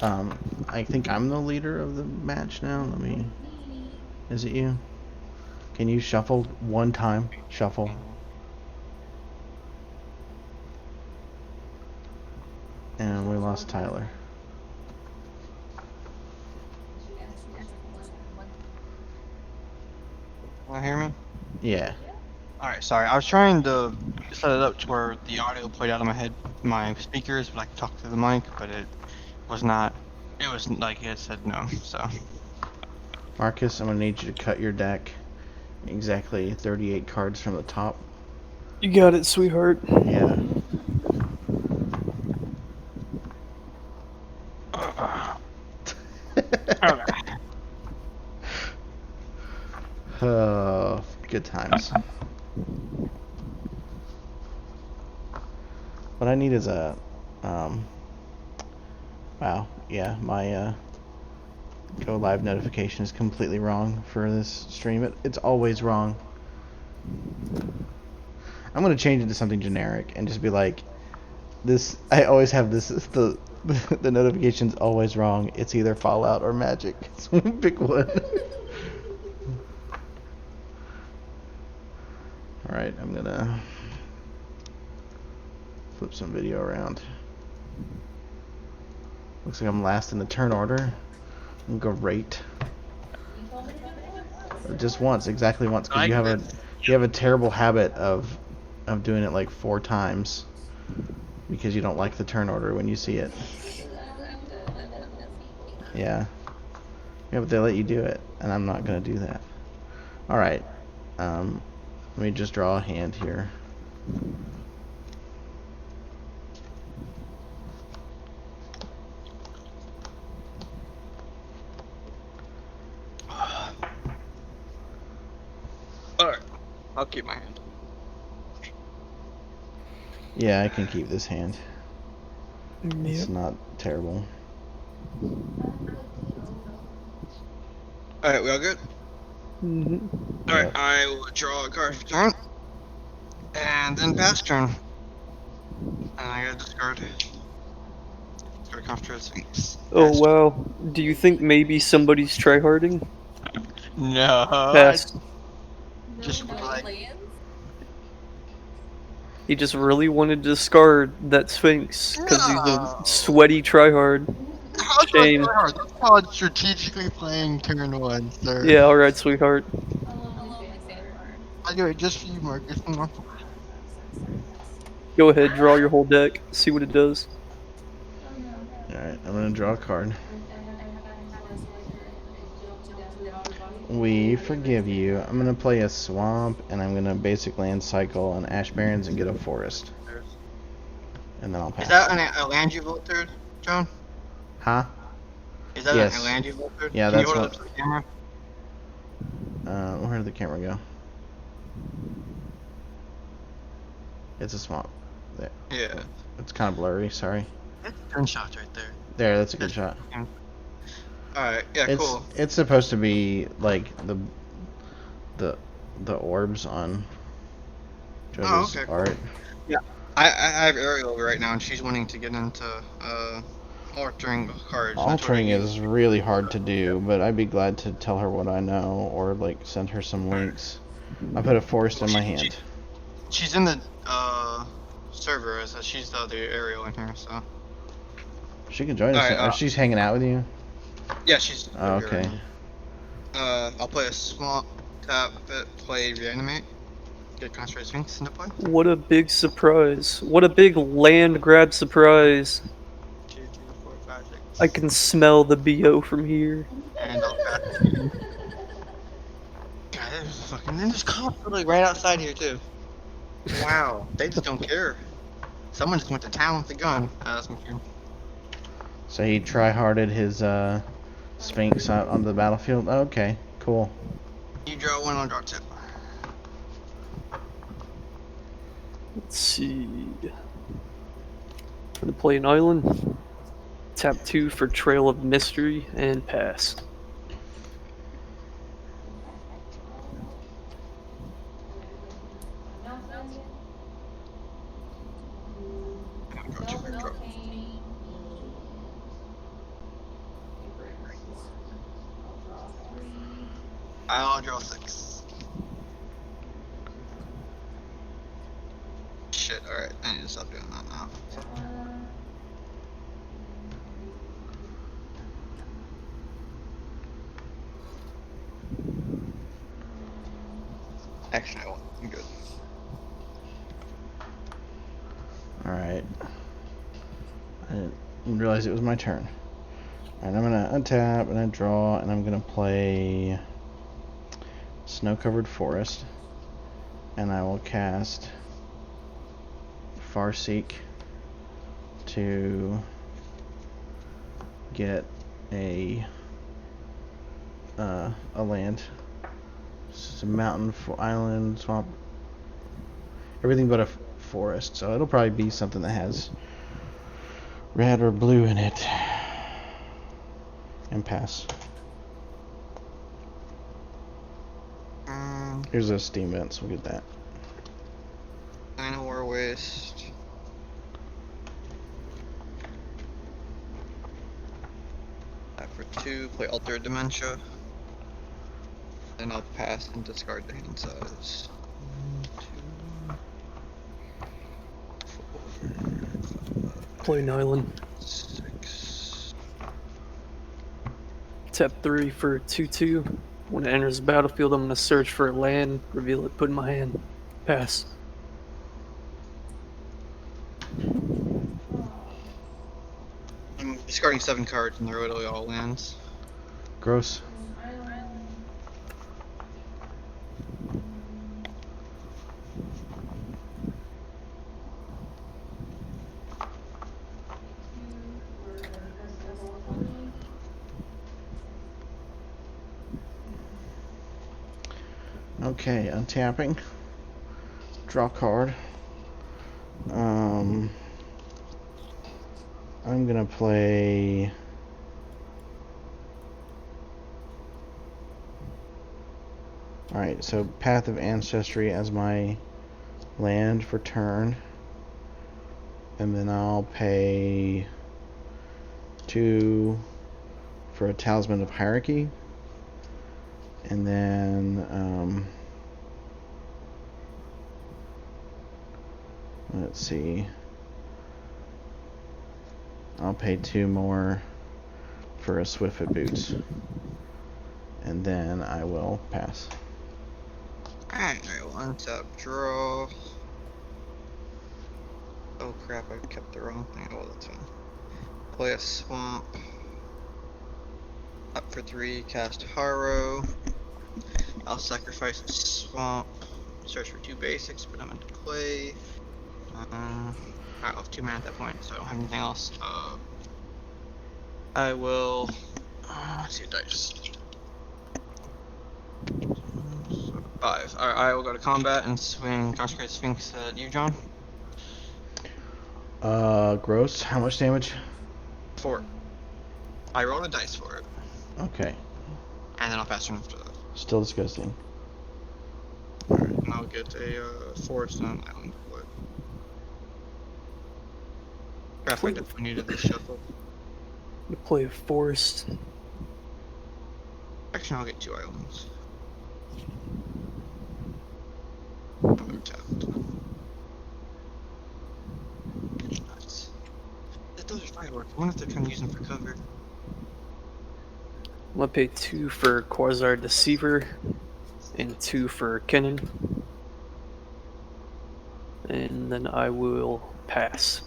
I think I'm the leader of the match now. Let me. Is it you? Can you shuffle one time? Shuffle. And we lost Tyler. Can you hear me? Yeah. Alright, sorry. I was trying to set it up to where the audio played out of my speakers, but I could talk through the mic, but it was not. It was like it said no, so. Marcus, I'm gonna need you to cut your deck exactly 38 cards from the top. You got it, sweetheart. Yeah. Oh, good times. What I need is a, wow, yeah, my, go live notification is completely wrong for this stream. It's always wrong. I'm gonna change it to something generic and just be like, this, I always have this, the notification's always wrong. It's either Fallout or Magic. So pick one. Alright, I'm gonna flip some video around. Looks like I'm last in the turn order. Great. Just once, exactly once, because you have a terrible habit of doing it like 4 times because you don't like the turn order when you see it. Yeah. Yeah, but they let you do it, and I'm not gonna do that. All right. Let me just draw a hand here. Alright, I'll keep my hand. Yeah, I can keep this hand. Yep. It's not terrible. Alright, we all good? Mm-hmm. Alright, Yep. I will draw a card for turn. And then pass turn. And I gotta discard. Discard Concentrated Sphinx. Oh wow. Do you think maybe somebody's tryharding? No. Pass. Just like. He just really wanted to discard that Sphinx because he's a No. sweaty tryhard. How's that Shame. hard? That's called strategically playing turn 1, sir. Yeah, alright, sweetheart. I do it just for you, Marcus. Go ahead, draw your whole deck, see what it does. Alright, I'm gonna draw a card. We forgive you. I'm gonna play a swamp, and I'm gonna basic land cycle on Ash Barrens and get a forest. And then I'll pass. Is that a land you vote through, John? Huh? Is that Yes. a land you vote through? Yeah, Can that's you hold what. it up to the camera? Where did the camera go? It's a swamp. There. Yeah. It's kind of blurry. Sorry. That's turn shots right there. There, that's a good shot. Alright, yeah, cool. It's supposed to be like the orbs on Jodah's okay, cool. art. Yeah. I have Ariel right now, and she's wanting to get into altering cards. Altering is really hard to do, but I'd be glad to tell her what I know or like send her some links. I put a forest in my hand. She's in the server, so she's the other Ariel in here, so. She can join us. Alright, She's hanging out with you. Yeah, she's. Oh, okay. I'll play a swamp, tap it, play reanimate, get Concentrated Sphinx into play. What a big surprise. What a big land grab surprise. 2, 3, 4, 5, 6. I can smell the BO from here. And I'll pass it. God, there's fucking. Then there's cops like right outside here too. Wow, they just don't care. Someone just went to town with a gun. That's my cue. So he try-harded his Sphinx out on the battlefield. Oh, okay, cool. You draw 1, I'll draw 2. Let's see. I'm gonna play an island. Tap 2 for Trail of Mystery and pass. I'll draw 6. Shit, alright, I need to stop doing that now. Actually, I won't. I'm good. Alright. I didn't realize it was my turn. Alright, I'm gonna untap and I draw and I'm gonna play Snow-Covered Forest. And I will cast Farseek to get a land. It's a mountain, island, swamp, everything but a forest. So it'll probably be something that has red or blue in it. And pass. Here's a steam vent, so we'll get that. Final War Waste. That for 2, play Altered Dementia. Then I'll pass and discard the hand size. 1, 2, 4, 5, Play an island. 6. Tap 3 for 2/2. When it enters the battlefield, I'm gonna search for a land, reveal it, put in my hand. Pass. I'm discarding 7 cards and they're literally all lands. Gross. Okay, untapping. Draw card. I'm gonna play alright, so Path of Ancestry as my land for turn. And then I'll pay 2 for a Talisman of Hierarchy. And then, let's see. I'll pay 2 more for a Swiftfoot Boots. And then I will pass. Alright, I will untap, draw. Oh crap, I kept the wrong thing. Oh, that's fine. Play a swamp. Up for 3, cast Harrow. I'll sacrifice a swamp. Search for 2 basics, but I'm into play. I'll have 2 mana at that point, so I don't have anything else. I will. Let's see, dice. 5. Alright, I will go to combat and swing Consecrated Sphinx at you, John. Gross. How much damage? 4. I rolled a dice for it. Okay. And then I'll pass turn after that. Still disgusting. Alright, and I'll get a forest and an island to play. Crap, I definitely needed this shuffle. I'm gonna play a forest. Actually, I'll get 2 islands. Oh, they're tapped. Nuts. Those are fireworks. I wonder if they're trying to use them for cover. I'm gonna pay 2 for Quasar Deceiver and 2 for Kinnan. And then I will pass.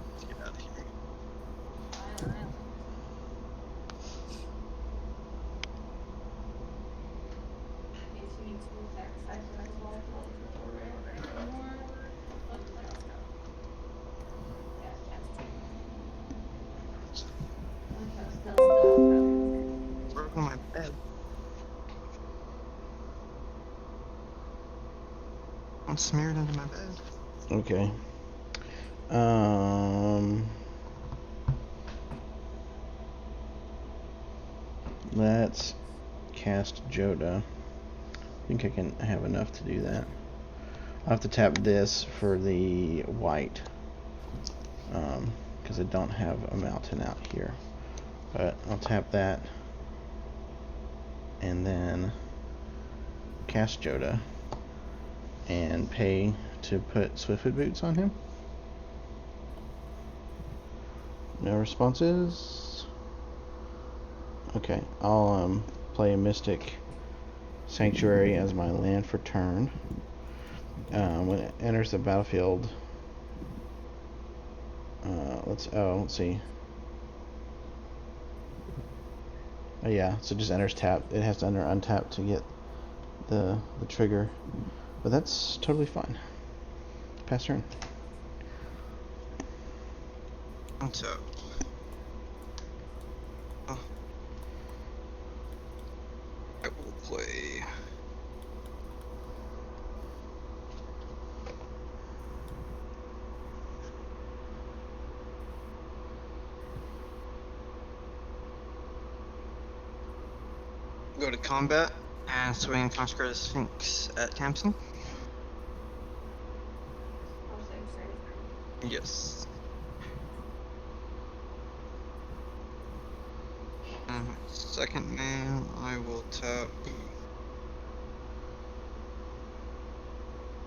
Let's get out of here. Where's my bed? I'm smeared into my bed. Okay. Let's cast Jodah. I think I can have enough to do that. I'll have to tap this for the white. Because I don't have a mountain out here. But I'll tap that. And then cast Jodah. And pay to put Swiftfoot Boots on him. No responses. Okay, I'll play a Mystic Sanctuary as my land for turn. When it enters the battlefield, let's see. Oh yeah, so it just enters tap. It has to enter untap to get the trigger, but that's totally fine. Pass turn. Untap. Oh. I will play. Go to combat and swing Consecrate the Sphinx at Tamsin. Yes. Second man, I will tap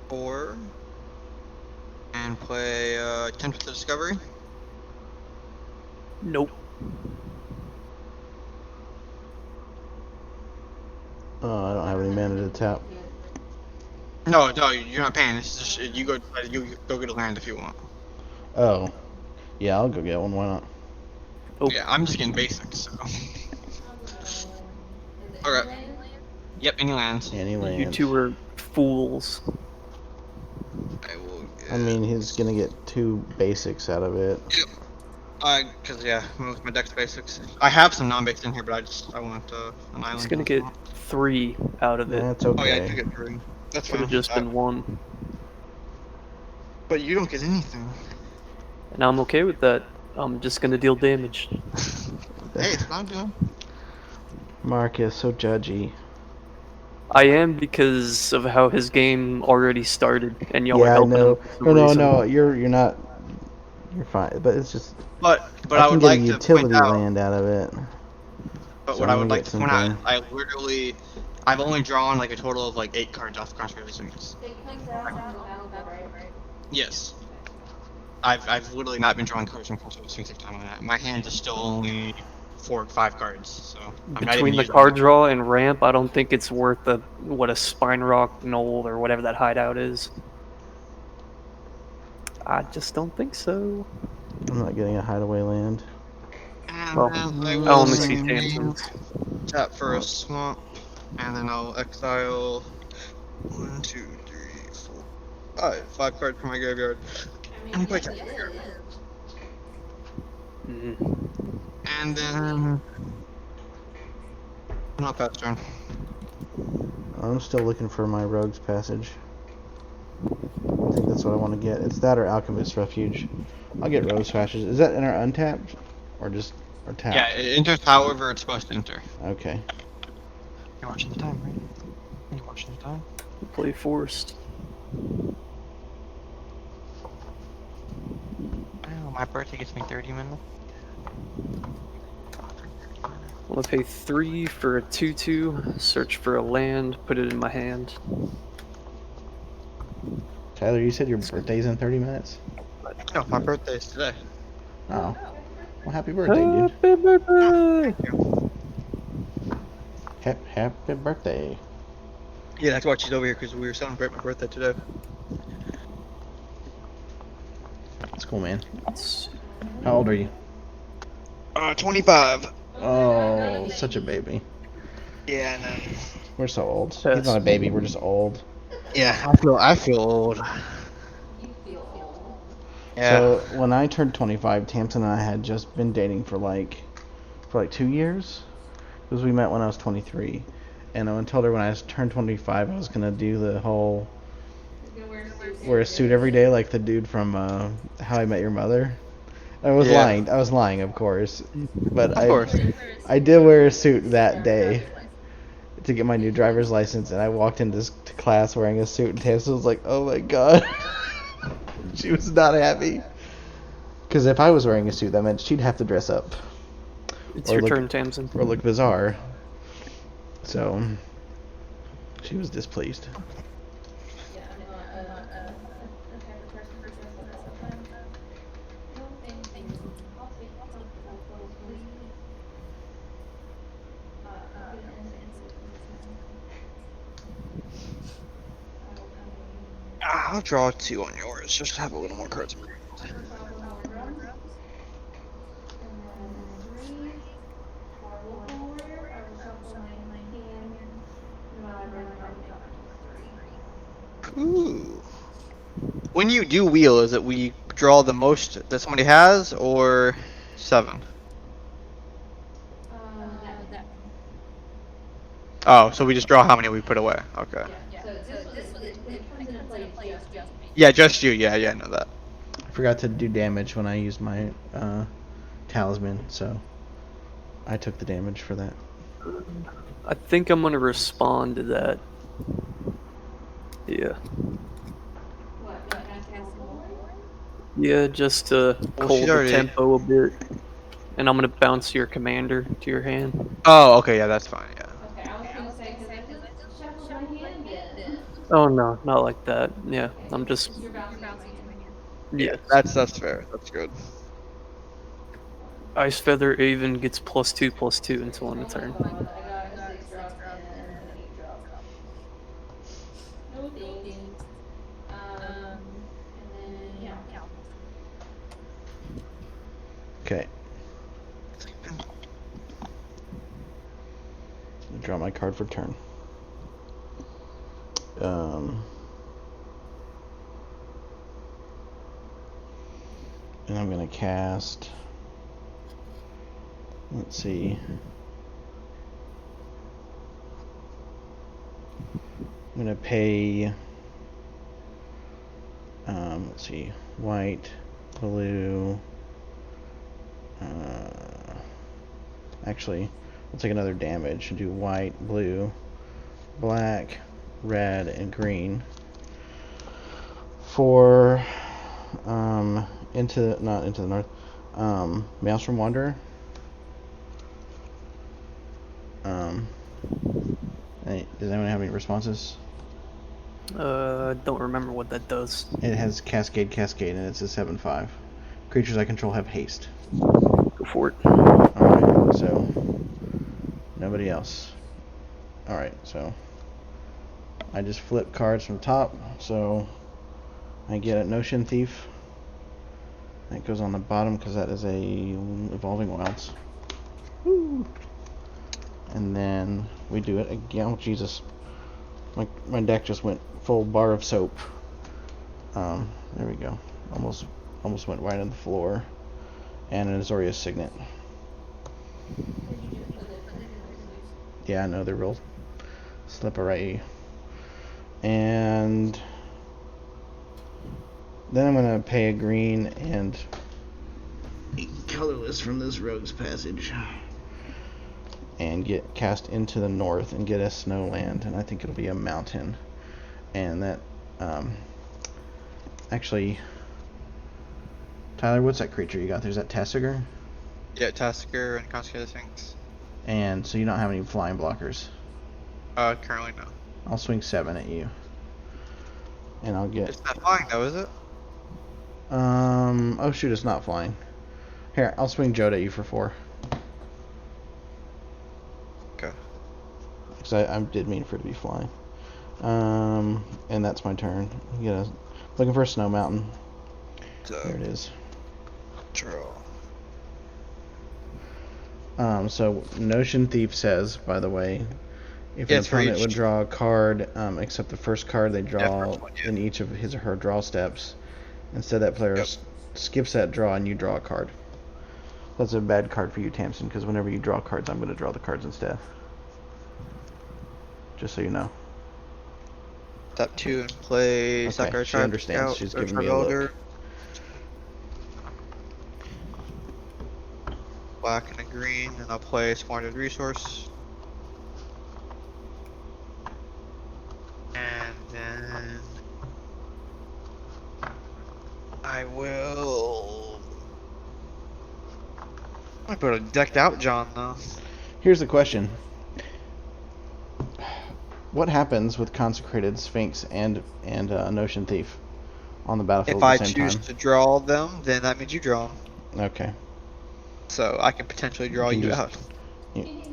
4 and play Attempt at the Discovery. Nope. I don't have any mana to tap. No, you're not paying. It's just you go get a land if you want. Oh, yeah, I'll go get one. Why not? Oh. Yeah, I'm just getting basics. So. Okay. Yep, any lands. Any land. You two are fools. I will. I mean, he's gonna get 2 basics out of it. Yep. Cause yeah, most of my deck's basics. I have some non-basics in here, but I want an island. He's gonna get 3 out of it. That's okay. Oh yeah, I do get 3. That's Could fine. have just been 1. But you don't get anything. And I'm okay with that. I'm just gonna deal damage. Hey, it's not doing. Mark is so judgy. I am because of how his game already started, and y'all were Yeah, I helping know. him. for some reason. No, you're not. You're fine, but it's just. But I I can would get like a to utility point out. land out of it. But So what I'm I would gonna like get to point out, something. I've only drawn like a total of like 8 cards off Consecrated Sphinx. Yes. I've literally not been drawing cards from Consecrated Sphinx every time on that. My hand is still only 4 or 5 cards, so I'm not even Between the using card them. draw and ramp, I don't think it's worth what a Spine Rock Knoll or whatever that hideout is. I just don't think so. I'm not getting a hideaway land. And Well, then I I will only see swing, Tamsin's. tap for a swamp, and then I'll exile 1, 2, 3, 4, 5 cards from my graveyard. And play Tasigur. And then I'll pass turn. I'm still looking for my Rogue's Passage. I think that's what I want to get. It's that or Alchemist's Refuge. I'll get Rogue's Passage. Is that enter untapped? Or tapped? Yeah, it enters however it's supposed to enter. Okay. You're watching the time, right? You're watching the time? Play Forced. Oh, my birthday gets me 30 minutes. I'm gonna pay 3 for a 2/2, search for a land, put it in my hand. Tyler, you said your birthday's in 30 minutes? No, my birthday's today. Oh. Well, happy birthday, dude. Happy birthday! Thank you. Happy birthday. Yeah, that's why she's over here, because we were celebrating my birthday today. That's cool, man. How old are you? 25. Oh, such a baby. Yeah, I know. We're so old. He's Yes. not a baby, we're just old. Yeah, I feel old. Yeah. So when I turned 25, Tamsin and I had just been dating for like 2 years, because we met when I was 23, and I told her when I turned 25 I was gonna do the whole wear a suit every day like the dude from How I Met Your Mother. I was Yeah. lying. I was lying, of course, but Of course. I did wear a suit that day to get my new driver's license, and I walked into class wearing a suit, and Tamsin was like, "Oh my god." She was not happy. Because if I was wearing a suit, that meant she'd have to dress up. It's Or your look- turn, Tamsin. or look bizarre. So she was displeased. Yeah, I'm not a type of person who does that sometimes. No, thank you. I'll take purple, please. I'll get an instant for this man. I will pay. I'll draw 2 on yours, just to have a little more cards. For shuffle more drums. And then 3 for local warrior. I will shuffle my hand in my library and I'll make up to 3. Ooh. When you do wheel, is it we draw the most that somebody has, or 7? That many. Oh, so we just draw how many we put away. Okay. Yeah. So when it comes into play, it's just me. Yeah, just you. Yeah, I know that. I forgot to do damage when I used my talisman, so I took the damage for that. I think I'm gonna respond to that. Yeah. What? Casting local warrior? Yeah, just to Well, cool she's the already- tempo a bit. And I'm gonna bounce your commander to your hand. Oh, okay, yeah, that's fine. Yeah. Okay, I was gonna say, because I just shuffled my hand then. Oh no, not like that. Yeah, Okay, I'm just you're bouncing my hand. yeah. That's fair. That's good. Ice Feather even gets +2/+2 until end of Oh turn. my god, I got a 6 drop and an 8 drop. No thanks. And then, yeah. Okay. Draw my card for turn. And I'm gonna cast. Let's see. I'm gonna pay. Let's see. White, blue. Actually, we'll take another damage and do white, blue, black, red, and green for not into the north. Maelstrom Wanderer. Hey, does anyone have any responses? Don't remember what that does. It has Cascade, and it's a 7/5. Creatures I control have haste. Go for it. Alright, so nobody else. Alright, so I just flip cards from top, so I get a Notion Thief. That goes on the bottom because that is a Evolving Wilds. Woo. And then we do it again. Oh, Jesus. My deck just went full bar of soap. There we go. Almost went right on the floor. And an Azorius Signet. Yeah, I know, they're real slippery. And then I'm gonna pay a green and a colorless from this Rogue's Passage. And get cast into the north and get a snow land, and I think it'll be a mountain. And that actually, Tyler, what's that creature you got? There's that Tasigur? Yeah, Tasigur and Consecrated Sphinx. And so you don't have any flying blockers. Currently no. I'll swing 7 at you. And I'll get It's not flying though, is it? oh shoot, it's not flying. Here, I'll swing Jodah at you for 4. Okay. Because I did mean for it to be flying. And that's my turn. Looking for a snow mountain. So, There it is. draw. So Notion Thief says, by the way, if Yeah, an it's for opponent each. would draw a card, except the first card they draw first one, yeah. in each of his or her draw steps, instead that player Yep. skips that draw and you draw a card. That's a bad card for you, Tamsin, because whenever you draw cards, I'm going to draw the cards instead. Just so you know. Step 2 and play Okay, Sakurai she Tribe understands. Scout, She's or giving Tribe me a look. Elder. Black and a green, and I'll play Squandered Resource. And then I will I put a decked out John though. Here's the question. What happens with Consecrated Sphinx and Notion Thief on the battlefield If at I the same choose time? to draw them, then that means you draw them. Okay. So I can potentially draw can you just- out.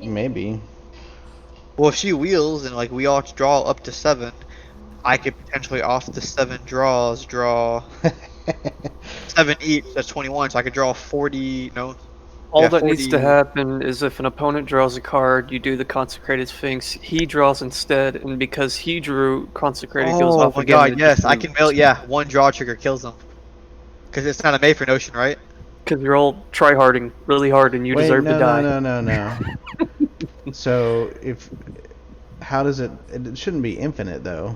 Maybe. Well, if she wheels and like we all draw up to 7, I could potentially off the 7 draws draw 7 each. That's 21. So I could draw 40. No. All Yeah, that needs to 40. happen is if an opponent draws a card, you do the Consecrated Sphinx. He draws instead, and because he drew, Consecrated goes Oh off my again. god, and it yes, just I can mail. Yeah, one draw trigger kills them. Because it's not a made for Notion, right? Because you're all tryharding really hard, and you Wait, deserve no, to die. no. So how does it? It shouldn't be infinite though.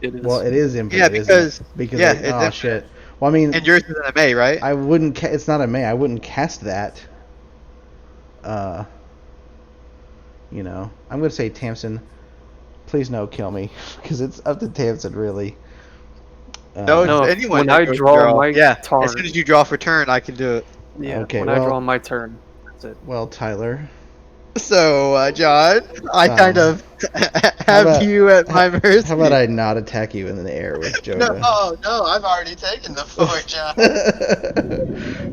It is. Well, it is infinite. Yeah, isn't because it? Because yeah, oh it's infinite. shit. Well, I mean, And yours is an MA, right? I wouldn't. It's not a May. I wouldn't cast that. You know, I'm gonna say Tamsin. Please no, kill me, because it's up to Tamsin really. No, it's No, anyone. when that I goes draw my yeah, turn- as soon as you draw for turn, I can do it. yeah, okay, when I well- draw my turn, that's it. Well, Tyler. So, John, I kind of have about- you at my mercy. How about I not attack you in the air with Jodah? No, I've already taken the 4, John.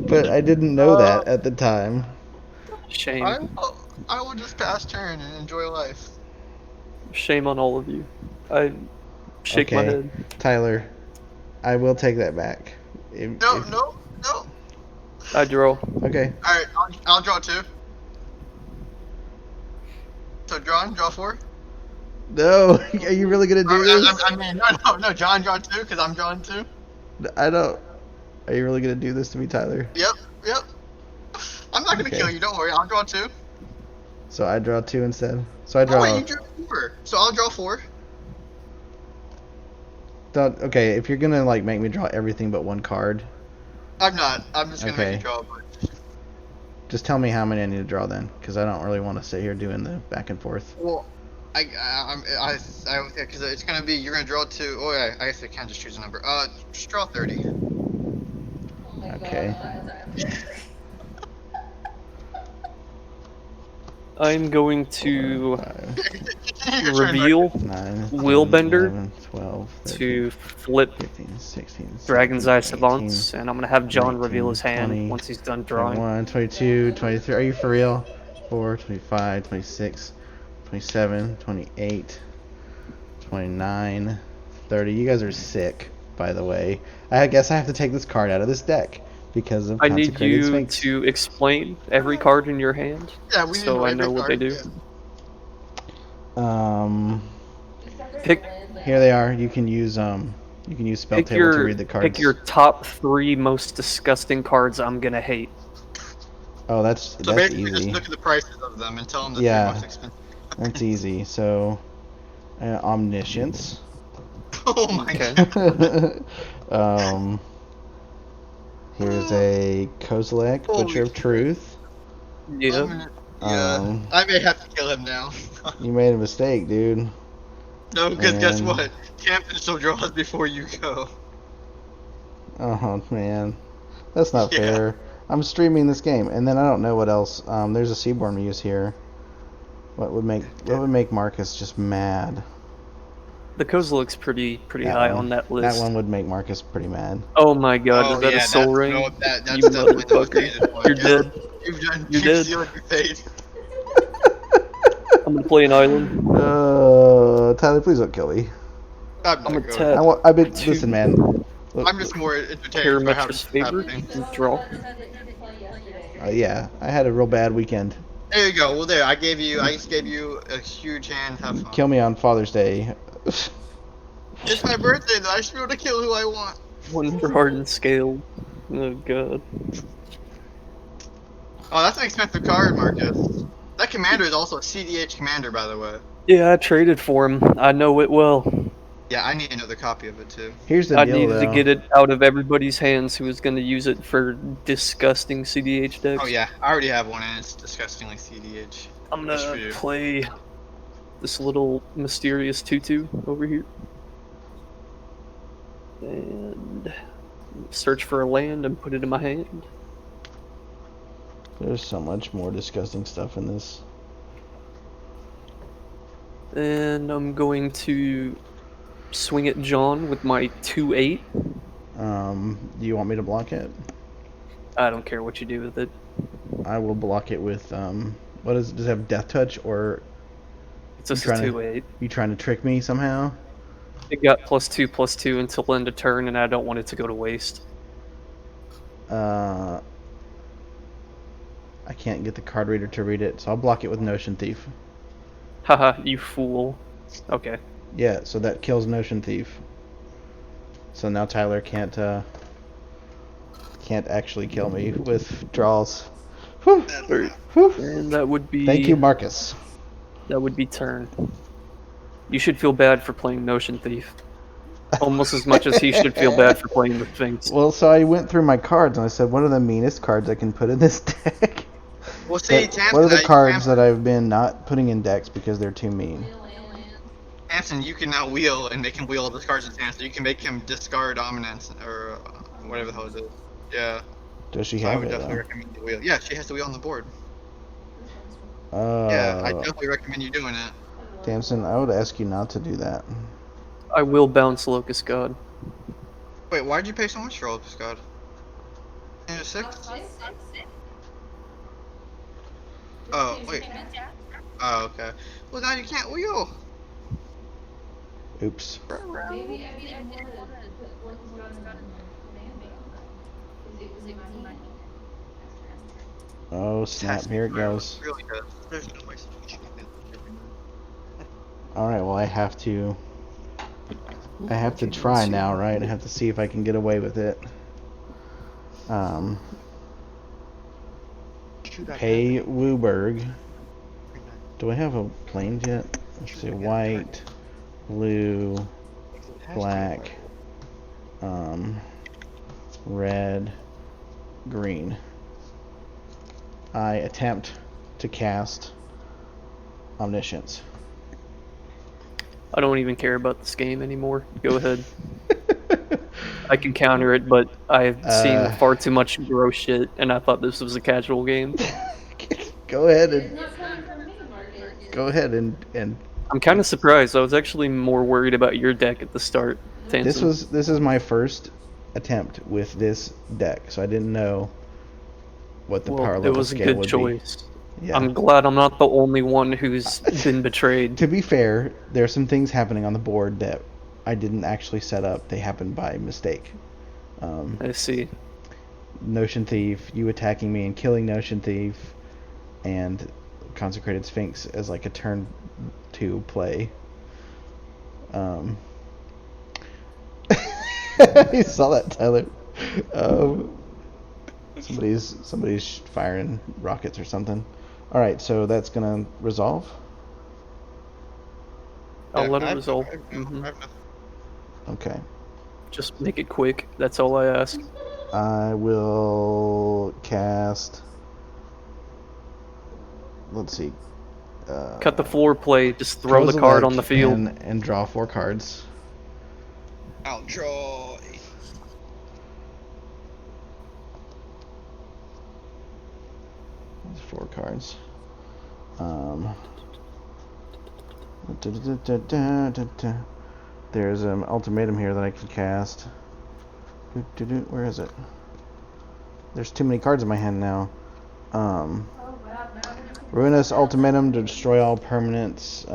But I didn't know that at the time. Shame. I will just pass turn and enjoy life. Shame on all of you. I shake my Okay. head. Tyler, I will take that back. No. I draw. Okay. Alright, I'll draw 2. So, draw 4. No, are you really gonna do this? I mean, no, John draw 2 because I'm drawing 2. I don't. Are you really gonna do this to me, Tyler? Yep. I'm not gonna Okay. kill you, don't worry, I'll draw 2. So I draw 2 instead. So I draw. Oh, wait, you drew 4. So I'll draw 4. Okay, if you're gonna like make me draw everything but one card, I'm not. I'm just gonna Okay. make you draw a bunch. just tell me how many I need to draw then, because I don't really want to sit here doing the back and forth. Well, because it's gonna be you're gonna draw 2. Oh yeah, I guess I can just choose a number. Just draw 30. Okay. I'm going to 5, reveal 9, Willbender 11, 12, 13, to flip 15, 16, Dragon's 17, Eye 18, Savants, and I'm going to have John 19, reveal his hand 20, once he's done drawing. 21, 22, 23. Are you for real? 4, 25, 26, 27, 28, 29, 30. You guys are sick, by the way. I guess I have to take this card out of this deck because of I need Consecrated you Sphinx. to explain every card in your hand, Yeah, we so I know what they do. Pick Here they are. You can use spell pick table to your read the cards. pick your top 3 most disgusting cards I'm gonna hate. Oh, that's So basically, just easy. look at the prices of them and tell them the Yeah. 3 most expensive. That's easy. So, Omniscience. Oh my Okay. god. Here's a Kozilek, Holy Butcher of Truth. Yeah. Yeah, I may have to kill him now. You made a mistake, dude. No, because guess And- what? Tamsin still draws before you go. Oh man, that's not Yeah. fair. I'm streaming this game, and then I don't know what else. There's a Seaborn Muse here. What would make Marcus just mad? The Kozilek's pretty That high one. on that list. That one would make Marcus pretty mad. Oh my god, is that a soul ring? No, that's You definitely the motherfucker. stated one. You're Yeah. dead. You've You're dead. sealed your fate. I'm gonna play an island. Tyler, please don't kill me. I'm not I'm a going. Ted. I've been Two. listen, man. Look, I'm just more entertained by how this Parametric is favor. happening. Draw. yeah, I had a real bad weekend. There you go. Well, there. I just gave you a huge hand. Have fun. Kill me on Father's Day. It's my birthday, though. I should be able to kill who I want. One for hardened scale. Oh god. Oh, that's an expensive card, Marcus. That commander is also a CDH commander, by the way. Yeah, I traded for him. I know it well. Yeah, I need another copy of it too. Here's the I deal, needed though. to get it out of everybody's hands who was going to use it for disgusting CDH decks. Oh yeah, I already have one, and it's disgustingly CDH. I'm Just for gonna you. play this little mysterious 2/2 over here. And search for a land and put it in my hand. There's so much more disgusting stuff in this. And I'm going to swing at John with my 2/8. Do you want me to block it? I don't care what you do with it. I will block it with, what is it? Does it have death touch, or It's just a trying to- 2/8. you trying to trick me somehow? It got +2/+2 until end of turn, and I don't want it to go to waste. I can't get the card reader to read it, so I'll block it with Notion Thief. Haha, you fool. Okay. Yeah, so that kills Notion Thief. So now Tyler can't actually kill me with draws. Whew. Alright. Whew. And that would be... Thank you, Marcus. That would be turn. You should feel bad for playing Notion Thief. Almost as much as he should feel bad for playing the Sphinx. Well, so I went through my cards and I said, what are the meanest cards I can put in this deck? Well, see, What are the cards that I've been not putting in decks because they're too mean? Hanson, you can now wheel, and they can wheel the cards in hand, so you can make him discard Dominance, or whatever the hell it is. Yeah. Does she So I have would it? definitely recommend you wheel. Yeah, she has to wheel on the board. Oh. Yeah, I definitely recommend you doing it. Damson, I would ask you not to do that. I will bounce Locust God. Wait, why did you pay so much for Locus God? In a 6? Oh, wait. Oh, okay. Well, now you can't wheel. Oops. Maybe I wanted to put Locust God in command band though. Is it money? Oh, snap. Here it goes. Really good. There's no way she can do it. Alright, well, I have to try now, right? I have to see if I can get away with it. Pay Wooburg. Do I have a planes yet? Let's see, white, blue, black, red, green. I attempt to cast Omniscience. I don't even care about this game anymore. Go ahead. I can counter it, but I've seen far too much gross shit, and I thought this was a casual game. Go ahead It's and not coming from me, Marcus. go ahead and I'm kind of surprised. I was actually more worried about your deck at the start, Tansen. this is my first attempt with this deck, so I didn't know what the power Well, it level was a scale good would choice. be. Yeah. I'm glad I'm not the only one who's been betrayed. To be fair, there's some things happening on the board that I didn't actually set up. They happened by mistake. I see. Notion Thief, you attacking me and killing Notion Thief, and Consecrated Sphinx as like a turn 2 play. You saw that, Tyler. Somebody's firing rockets or something. All right, so that's gonna resolve. I'll let I it have resolve. I have nothing. Okay, Just make it quick. That's all I ask. I will cast. Let's see. Cut the floor play. Just throw the card on the field. and draw 4 cards. I'll draw. There's 4 cards. There's an ultimatum here that I can cast. Where is it? There's too many cards in my hand now. Oh wow, now Ruinous ultimatum to destroy all permanents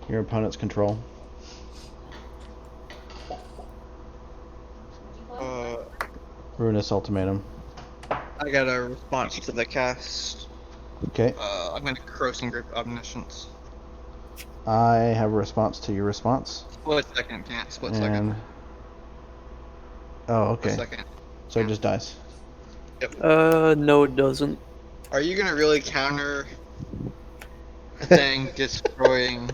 your opponent's control. Ruinous ultimatum. I got a response to the cast. Okay. I'm gonna Corrosive Grip Omniscience. I have a response to your response. Split second, can't split second. Oh, okay. Split second. So it just dies. No, it doesn't. Are you gonna really counter the thing destroying?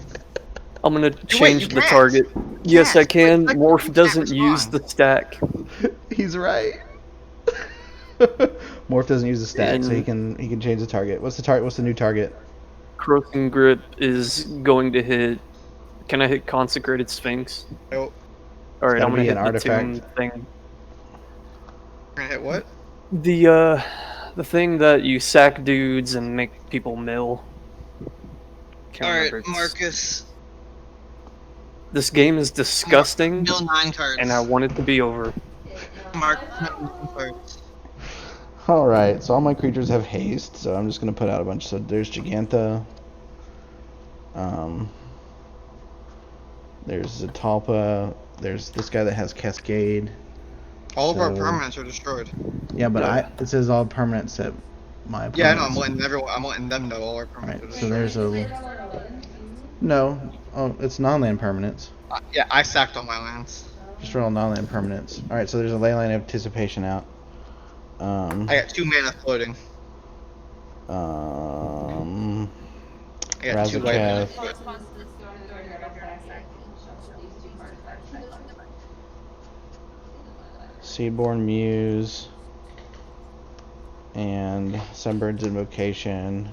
I'm gonna change the can't. target. Yes, I can. Like, Morph you doesn't can't use respond. the stack. He's right. Morph doesn't use the stack, so he can change the target. What's the target? What's the new target? Corrosive Grip is going to hit. Can I hit Consecrated Sphinx? Nope. Alright, gotta I'm gonna be hit an the artifact. tomb thing. You're gonna hit what? The thing that you sack dudes and make people mill. Can't Alright, remember. It's- Marcus. This game is disgusting, Mill 9 cards. and I want it to be over. It's not Marcus, my mill 9 fault. cards. Alright, so all my creatures have haste, so I'm just going to put out a bunch. So there's Giganta. There's Zatalpa. There's this guy that has Cascade. All of our So- permanents are destroyed. Yeah, but Yeah. it says all permanents except my opponents. Yeah, I know. I'm letting them know all our permanents Right, are so destroyed. there's a... Is it on our land too? No, oh, it's non-land permanents. Yeah, I sacked all my lands. Just roll non-land permanents. Alright, so there's a Leyline Anticipation out. I got 2 mana floating. I got 2 Razaketh. white mana Plus floating. one to this one, or you're gonna attack and shuffle these 2 cards back to this one. Seaborn Muse. And Sunbird's Invocation.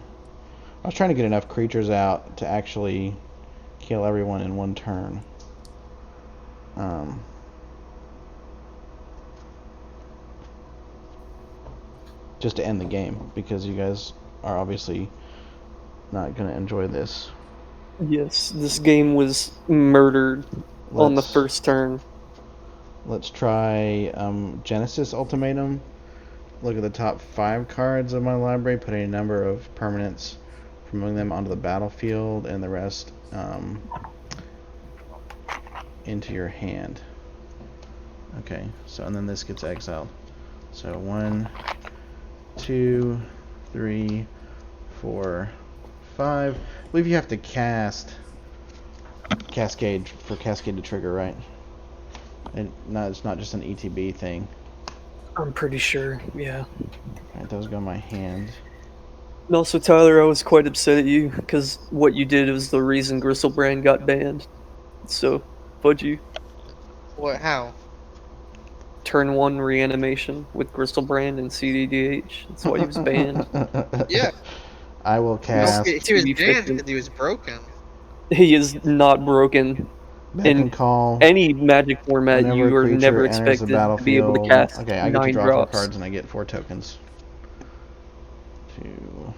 I was trying to get enough creatures out to actually kill everyone in one turn. Just to end the game, because you guys are obviously not going to enjoy this. Yes, this game was murdered on the Let's- first turn. Let's try Genesis Ultimatum. Look at the top 5 cards of my library, put a number of permanents from among them onto the battlefield, and the rest into your hand. Okay, so and then this gets exiled. So 1, 2, 3, 4, 5. I believe you have to cast Cascade for Cascade to trigger, right? And no, it's not just an ETB thing. I'm pretty sure, yeah. Alright, those go in my hand. And also, Tyler, I was quite upset at you, because what you did was the reason Gristlebrand got banned. So, fudge you. What? How? Turn 1 reanimation with Gristlebrand and CDDH. That's why he was banned. Yeah. I will cast He was TV banned 50. because he was broken. He is not broken. Beck in and Call. Any Magic format, Whenever you a are creature never enters the expected to be able to battlefield- cast Okay, I get to 9 draw drops. 4 cards and I get 4 tokens. 2,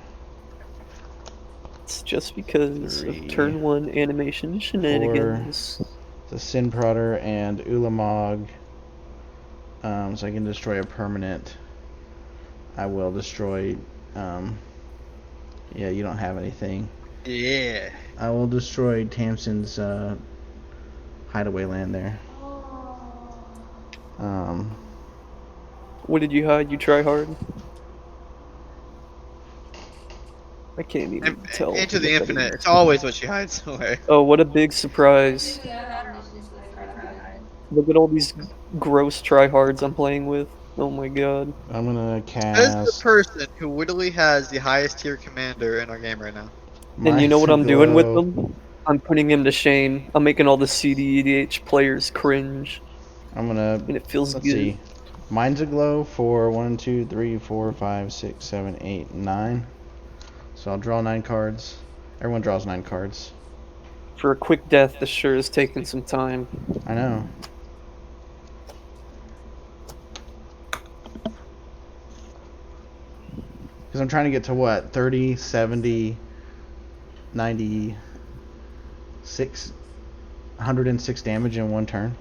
It's just because 3, of turn 1 animation shenanigans. the Sin Prodder and Ulamog. So I can destroy a permanent. I will destroy. Yeah, you don't have anything. Yeah. I will destroy Tamsin's hideaway land there. What did you hide? You try hard? I can't even tell. Into the what that infinite. is. It's always what she hides away. Oh, what a big surprise. Usually I have omniscience with a card I'm hiding. Look at all these gross tryhards I'm playing with. Oh my god. I'm gonna As the cast. person who literally has the highest tier commander in our game right now. And you know what I'm doing with Glow. them? I'm putting him to shame. I'm making all the CDEDH players cringe. I'm gonna. And it feels Let's good. see. Mine's a glow for 1, 2, 3, 4, 5, 6, 7, 8, 9. So I'll draw 9 cards. Everyone draws 9 cards. For a quick death, this sure is taking some time. I know. Because I'm trying to get to what? 30, 70, 96, 106 damage in one turn.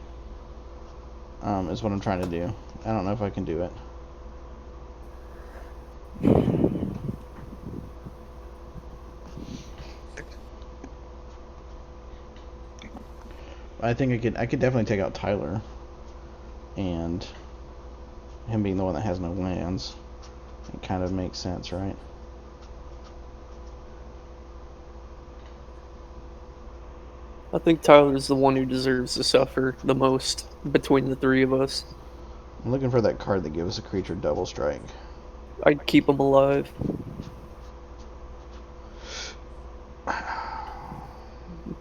Is what I'm trying to do. I don't know if I can do it. I think I could definitely take out Tyler. And him being the one that has no lands. It kind of makes sense, right? I think Tyler's the one who deserves to suffer the most between the 3 of us. I'm looking for that card that gives a creature double strike. I'd keep him alive.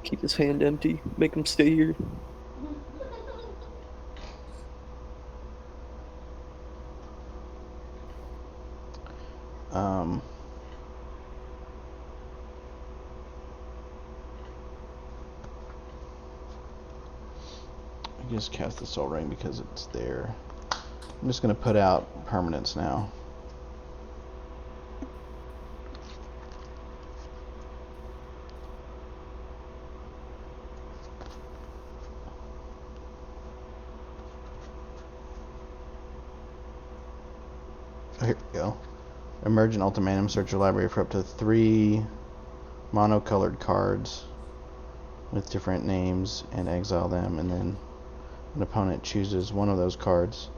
Keep his hand empty. Make him stay here. I just cast the Soul Ring because it's there. I'm just gonna put out permanents now. Here we go. Emergent ultimatum. Search your library for up to 3 monocolored cards with different names and exile them, and then an opponent chooses one of those cards.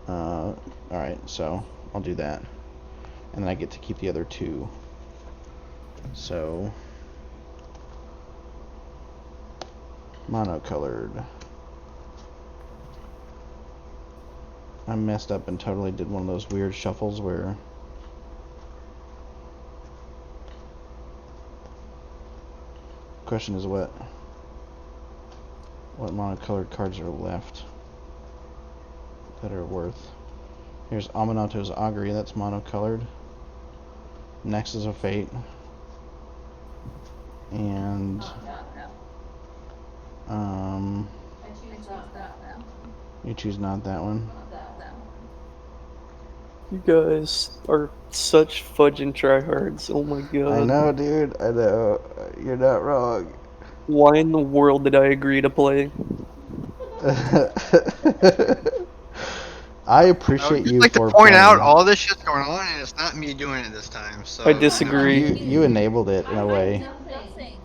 Alright, so I'll do that. And then I get to keep the other 2. So, monocolored. I messed up and totally did one of those weird shuffles where question is what monocolored cards are left that are worth. Here's Aminato's Augury, that's monocolored. Nexus of Fate. And I choose not that one. you choose not that one. Not that one. You guys are such fudging tryhards. Oh my god. I know, dude. I know. You're not wrong. Why in the world did I agree to play? I I appreciate would just you like for to point out playing. all this shit's going on, and it's not me doing it this time. So I disagree. You enabled it in a I way. did nothing.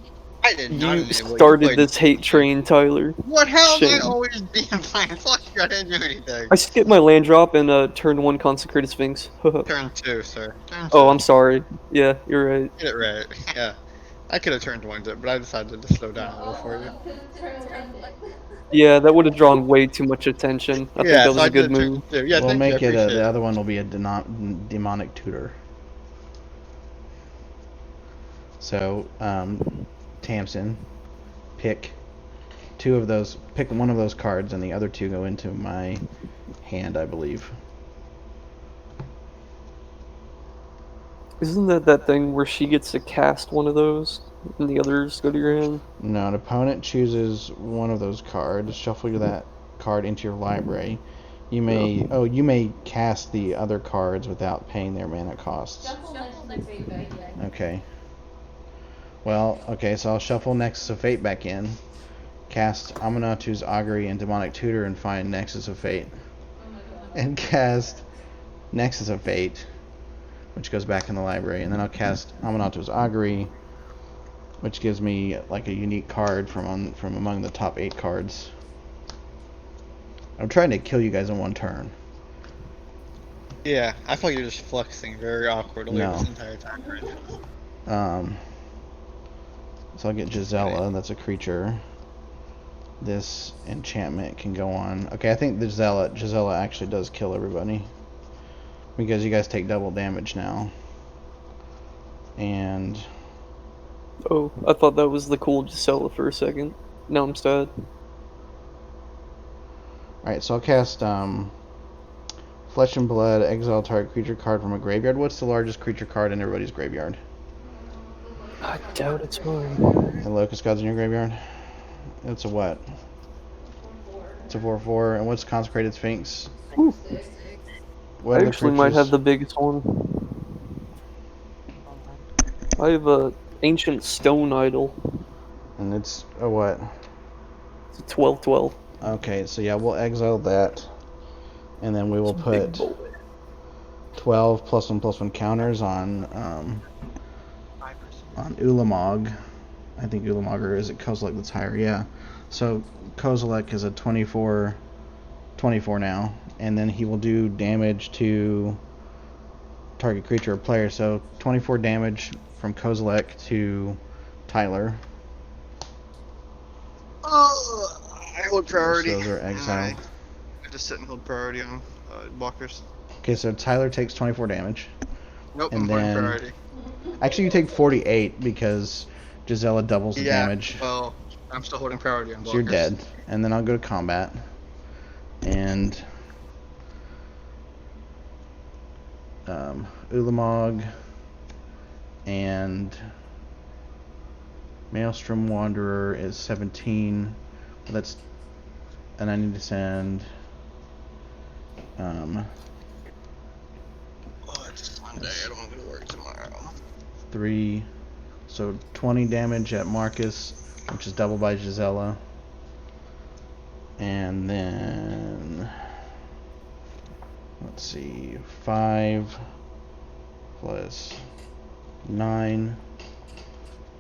I did not You enable it. started played this hate train, Tyler. What? How am I Shame. always being playing flush? I didn't do anything. I skipped my land drop and turned 1 Consecrated Sphinx. Turn 2, sir. Turn 2. Oh, I'm sorry. Yeah, you're right. Get it right. Yeah. I could have turned 1, but I decided to slow down a little for you. You could turn land it. Yeah, that would have drawn way too much attention. I think Yeah, that so was I a good did turn move. 2. Yeah, We'll thank make you. I it appreciate the other one will be a demonic tutor. So, Tamsin, pick one of those cards, and the other 2 go into my hand, I believe. Isn't that thing where she gets to cast one of those and the others go to your hand? No, an opponent chooses one of those cards, shuffle that card into your library. You may cast the other cards without paying their mana costs. Shuffle Nexus of Fate back in. Okay. Well, okay, so I'll shuffle Nexus of Fate back in, cast Aminatu's Augury and Demonic Tutor, and find Nexus of Fate. Oh my god. And cast Nexus of Fate, which goes back in the library, and then I'll cast Aminatu's Augury, which gives me like a unique card from among the top 8 cards. I'm trying to kill you guys in one turn. Yeah, I thought you were just flexing very awkwardly No. this entire time. So I'll get Gisela, that's a creature. This enchantment can go on. Okay, I think the Gisela actually does kill everybody, because you guys take double damage now. And Oh, I thought that was the cool Gisela for a second. Now I'm sad. alright, so I'll cast Flesh and Blood, exile target creature card from a graveyard. What's the largest creature card in everybody's graveyard? I doubt it's mine. The Locust Gods in your graveyard? It's a what? 4/4. It's a 4/4. And what's Consecrated Sphinx? 6. What I are the actually might creatures? have the biggest one. I have a ancient stone idol. And it's a what? It's a 12/12. Okay, so yeah, we'll exile that. And then we will Big put boy. 12 +1/+1 counters on 5%. Ulamog. I think Ulamog, or is it Kozilek that's higher? Yeah. So Kozilek is a 24 now, and then he will do damage to target creature or player. So 24 damage from Kozilek to Tyler. I hold priority. So those are exiled. I just sit and hold priority on blockers. Okay, so Tyler takes 24 damage. Nope, And I'm holding then- priority. Actually, you take 48 because Gisela doubles the Yeah, damage. well, I'm still holding priority on blockers. So you're dead. And then I'll go to combat. And Ulamog and Maelstrom Wanderer is 17. Well, that's, and I need to send Oh, it's Sunday. I don't want to go to work tomorrow. 3, so 20 damage at Marcus, which is doubled by Gisela. And then let's see, 5 plus 9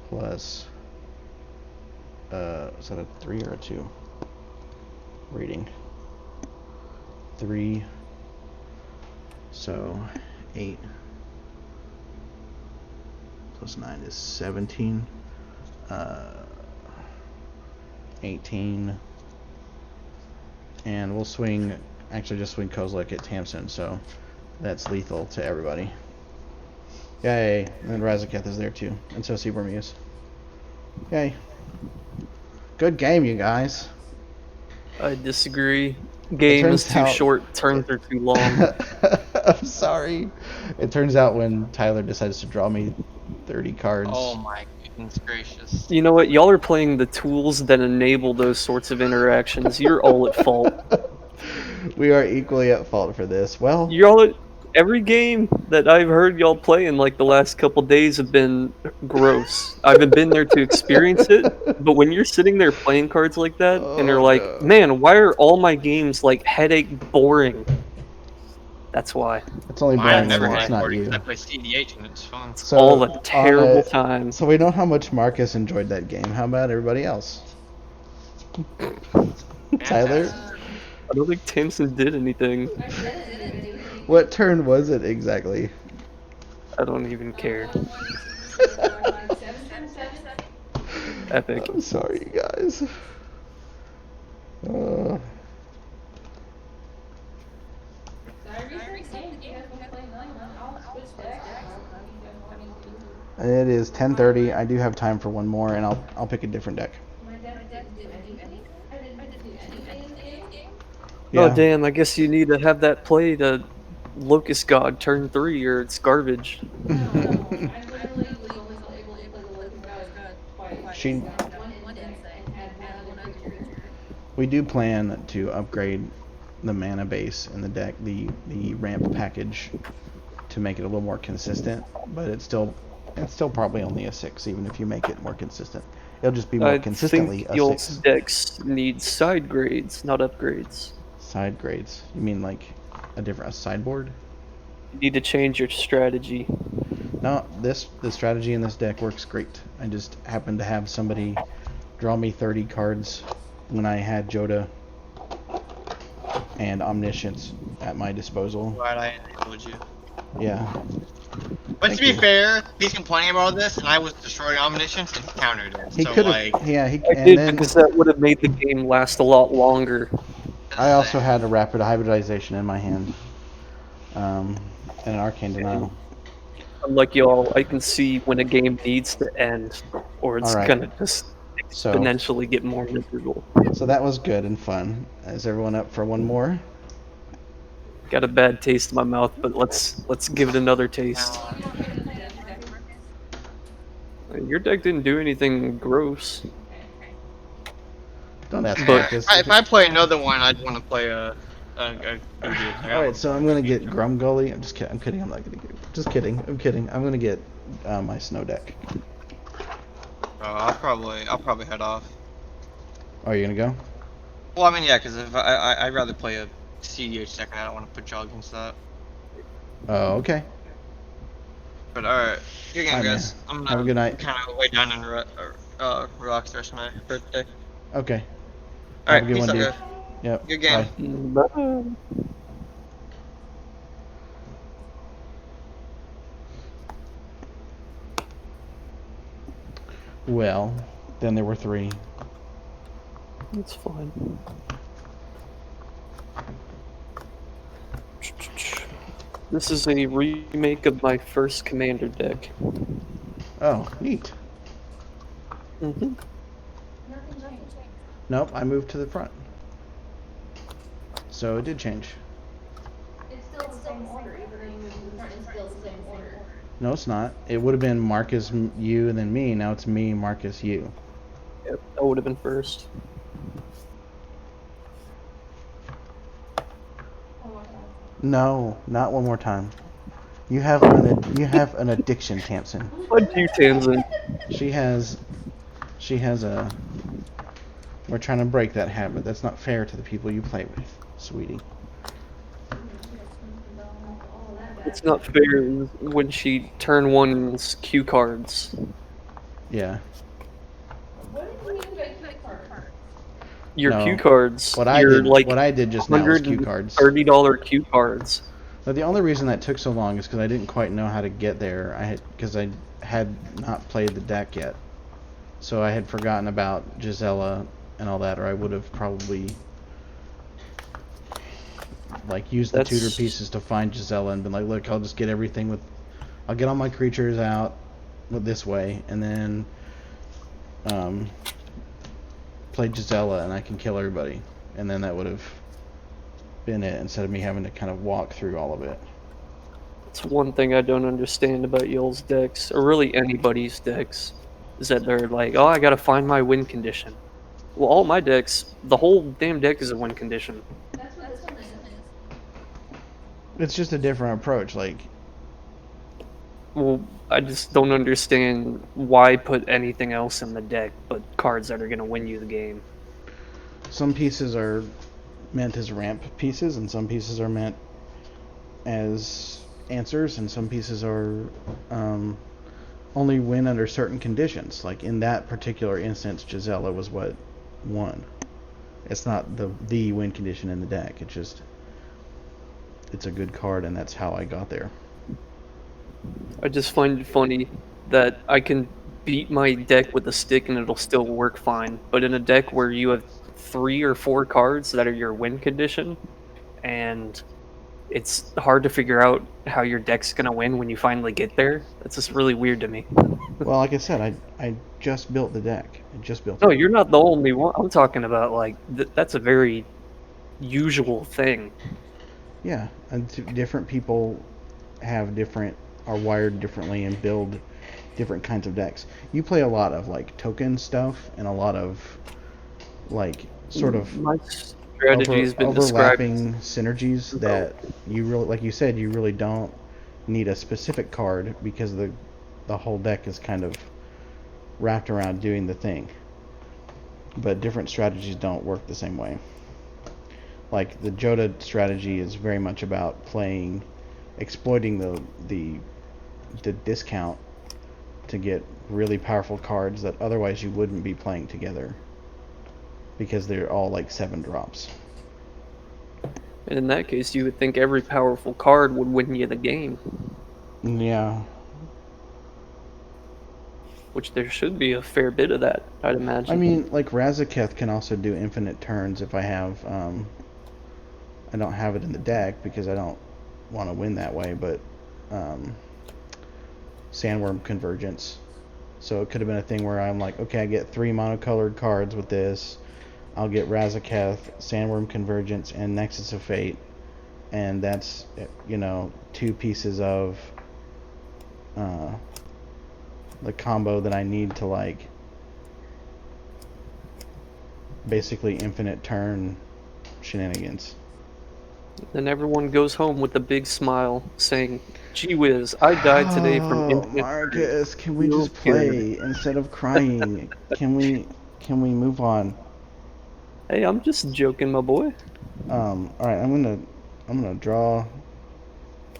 plus, is that a 3 or a 2? Reading. 3, so 8 plus 9 is 17, 18, and we'll swing, actually just swing Kozilek at Tamsin, so that's lethal to everybody. Yay, and then Razaketh is there too, and so Seabormuse. Yay. Good game, you guys. I disagree. Game is too short, turns are too long. I'm sorry. It turns out when Tyler decides to draw me 30 cards. Oh my goodness gracious. You know what? Y'all are playing the tools that enable those sorts of interactions. You're all at fault. We are equally at fault for this. Well, Every game that I've heard y'all play in like the last couple days have been gross. I haven't been there to experience it, but when you're sitting there playing cards like that, and you're like, no. man, why are all my games like headache boring? That's why. It's only I've boring never when had it's a not party you. because I play CDH and it's fun. So, All the terrible times. So we know how much Marcus enjoyed that game. How about everybody else? Tyler? I don't think Tamsin did anything. What turn was it exactly? I don't even care. Epic. I'm sorry, you guys. It is 10:30. I do have time for one more, and I'll pick a different deck. Yeah. Oh damn! I guess you need to have that play to Locust God turn 3, or it's garbage. We do plan to upgrade the mana base in the deck, the ramp package, to make it a little more consistent. But it's still probably only a 6, even if you make it more consistent. It'll just be more consistently think a your 6. decks need side grades, not upgrades. Side grades? You mean like a sideboard? You need to change your strategy. No, the strategy in this deck works great. I just happened to have somebody draw me 30 cards when I had Jodah and Omniscience at my disposal. Glad I enabled you. Yeah. But Thank to be you. fair, he's complaining about this, and I was destroying Omniscience and he countered it. He So could like, have. Yeah, I did because that would have made the game last a lot longer. I also had a rapid hybridization in my hand, and an arcane denial. Unlike y'all, I can see when a game needs to end, or it's Alright. gonna just exponentially get more miserable. So that was good and fun. Is everyone up for one more? Got a bad taste in my mouth, but let's give it another taste. Your deck didn't do anything gross. Don't ask But- Marcus. if I play another one, I'd want to play a Alright, so I'm gonna get Grumgully. I'm just kidding. I'm kidding. I'm not gonna get. Just kidding. I'm kidding. I'm gonna get my snow deck. I'll probably head off. Oh, you're gonna go? Well, I mean, yeah, because if I'd rather play a CDH deck, and I don't want to put y'all against that. Oh, okay. But alright, good game, Alright, guys. man. I'm Have a good night. kind of way down in rocks the rest of my birthday. Okay. Alright, Have a good peace one, out, dude. guys. Yep. Good game. Bye. Bye. Well, then there were 3. It's fine. This is a remake of my first commander deck. Oh, neat. Mm-hmm. Nope, I moved to the front. So it did change. It's still the same order, even though you moved to the front, it's still the same order. No, it's not. It would have been Marcus, you, and then me. Now it's me, Marcus, you. Yep, that would have been first. No, not one more time. You have an addiction, Tamsin. What do you, Tamsin? She has a. We're trying to break that habit. That's not fair to the people you play with, sweetie. It's not fair when she turn one's cue cards. Yeah. What do you mean by cue cards? Your No, cue cards, what I your did, like what I did just now was cue cards. $130 cue cards. But the only reason that took so long is because I didn't quite know how to get there. Because I had not played the deck yet, so I had forgotten about Gisela and all that, or I would have probably like used the tutor pieces to find Gisela and been like, look, I'll just get everything with, I'll get all my creatures out with this way, and then play Gisela and I can kill everybody, and then that would have been it instead of me having to kind of walk through all of it. It's one thing I don't understand about y'all's decks, or really anybody's decks, is that they're like, oh, I gotta find my win condition. Well, all my decks, the whole damn deck is a win condition. That's what this one is. It's just a different approach. Like, Well, I just don't understand why put anything else in the deck but cards that are gonna win you the game. some pieces are meant as ramp pieces, and some pieces are meant as answers, and some pieces are only win under certain conditions. Like in that particular instance, Gisela was what won. It's not the win condition in the deck. It's a good card, and that's how I got there. I just find it funny that I can beat my deck with a stick and it'll still work fine, but in a deck where you have 3 or 4 cards that are your win condition, and it's hard to figure out how your deck's gonna win when you finally get there. That's just really weird to me. Well, like I said, I just built the deck. I just built No, it. you're not the only one. I'm talking about like that's a very usual thing. Yeah, and different people are wired differently and build different kinds of decks. You play a lot of like token stuff and a lot of like sort of My strategy has been overlapping described. synergies that you really, like you said, you really don't need a specific card because the whole deck is kind of wrapped around doing the thing. But different strategies don't work the same way. Like the Jodah strategy is very much about exploiting the discount to get really powerful cards that otherwise you wouldn't be playing together because they're all like 7 drops. And in that case, you would think every powerful card would win you the game. Yeah. Which there should be a fair bit of that, I'd imagine. I mean, like Razaketh can also do infinite turns if I have I don't have it in the deck because I don't want to win that way, but Sandworm Convergence. So it could have been a thing where I'm like, okay, I get 3 monocolored cards with this. I'll get Razaketh, Sandworm Convergence, and Nexus of Fate. And that's, 2 pieces of the combo that I need to, like, basically infinite turn shenanigans. Then everyone goes home with a big smile, saying, "Gee whiz, I died today from infinite." Marcus, can we just play instead of crying? Can we move on? Hey, I'm just joking, my boy. All right, I'm gonna draw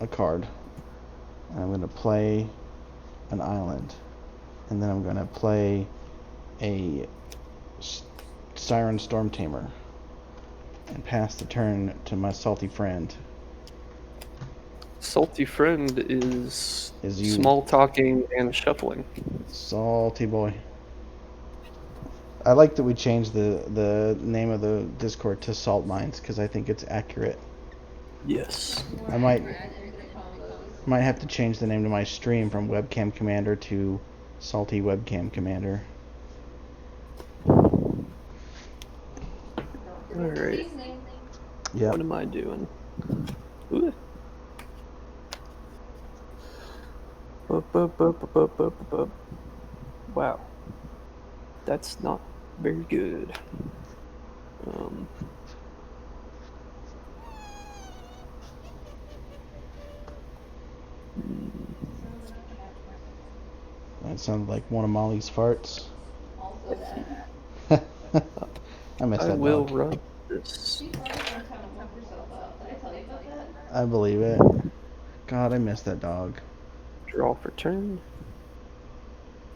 a card. I'm gonna play an island, and then I'm gonna play a Siren Storm Tamer, and pass the turn to my salty friend. Salty friend is you. Small talking and shuffling. Salty boy. I like that we changed the name of the Discord to Salt Mines because I think it's accurate. Yes. I might have to change the name to my stream from Webcam Commander to Salty Webcam Commander. Alright. Yeah. What am I doing? Ooh. Wow. That's not very good. That sounded like one of Molly's farts. Also that. I miss that I will dog. run this. She's running around trying to pump herself up. Did I tell you about that? I believe it. God, I miss that dog. Draw for turn.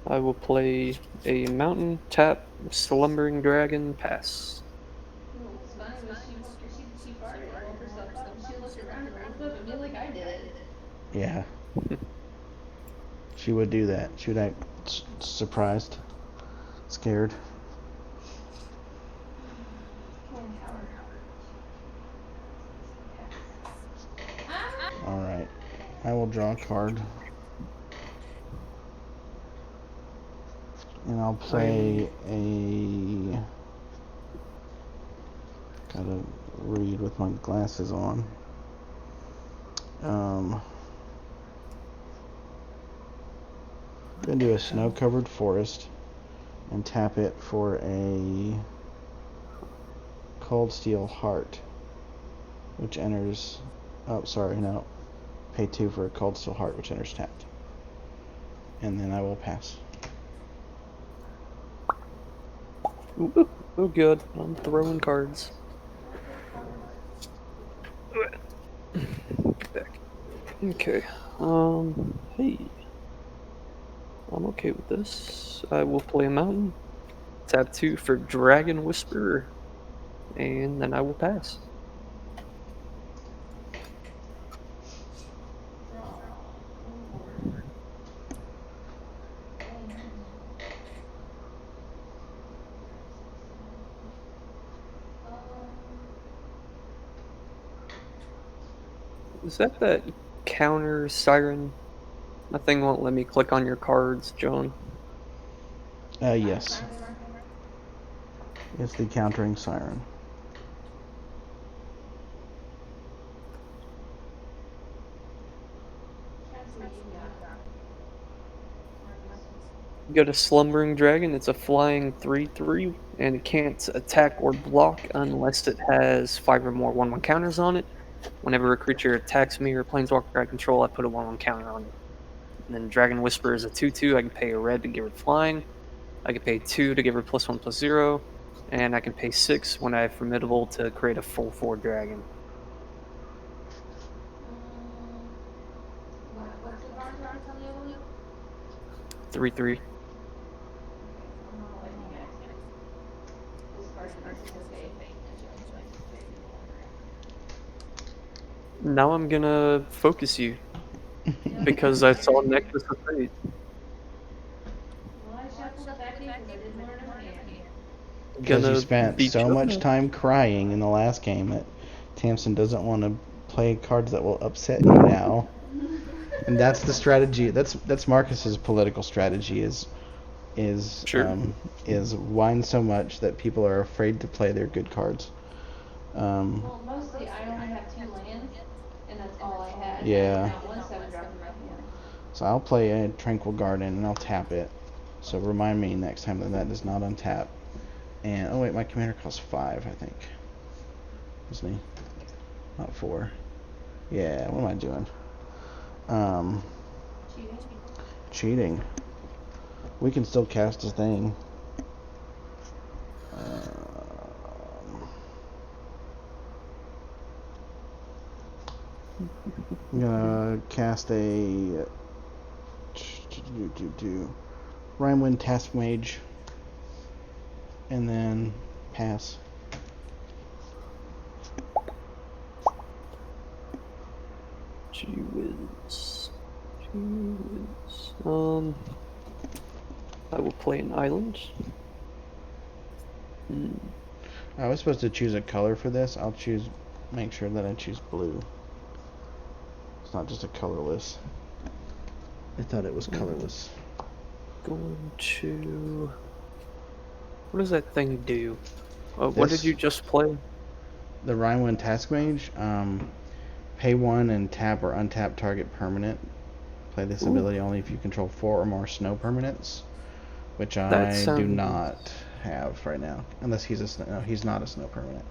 I will play a mountain, tap, slumbering dragon, pass. Well, what's funny was she farted and woke herself up, and she looked around and looked up at me like I did it. Yeah. She would do that. She would act surprised, scared. One coward. Alright. I will draw a card. And I'll play a... Gotta read with my glasses on. I'm gonna do a snow-covered forest and tap it for a cold steel heart, which enters... Oh, sorry, no. Pay 2 for a cold steel heart, which enters tapped. And then I will pass. Ooh, oh good. I'm throwing cards. Get back. Okay. Hey. I'm okay with this. I will play a mountain. Tap 2 for Dragon Whisperer. And then I will pass. Is that counter siren? My thing won't let me click on your cards, John. Yes. It's the countering siren. You got a Slumbering Dragon. It's a flying 3/3, and it can't attack or block unless it has 5 or more 1/1 counters on it. Whenever a creature attacks me or planeswalker I control, I put a 1/1 counter on it. And then Dragon Whisperer is a 2/2. I can pay a red to give it flying. I can pay 2 to give her +1/+0. And I can pay 6 when I have Formidable to create a full 4 dragon. What's the card target on the other? 3/3. I'm not letting you guys discard this is okay. Now I'm gonna focus you because I saw Nexus of Fate. Well, I shuffled it back in because I didn't learn my hand. Because you Gonna spent beat so you much up. time crying in the last game that Tamsin doesn't want to play cards that will upset you now. And that's the strategy. That's Marcus's political strategy is Sure. is whine so much that people are afraid to play their good cards. Well, mostly I only have 2 lands, and that's all I had. Yeah. Not 1 7-drop in my hand. So I'll play a Tranquil Garden and I'll tap it. So remind me next time that does not untap. And oh wait, my commander costs 5, I think. Isn't he? Not 4. Yeah, what am I doing? Cheating. Cheating. We can still cast a thing. I'm gonna cast a Rhinewind Task Mage and then pass. Gee whiz. I will play an island. I was supposed to choose a color for this. I'll make sure that I choose blue. It's not just a colorless. I thought it was colorless. Going to... What does that thing do? What did you just play? The Rhinewind Task Mage, pay 1 and tap or untap target permanent. Play this ability only if you control 4 or more snow permanents, which I do not have right now, unless he's he's not a snow permanent.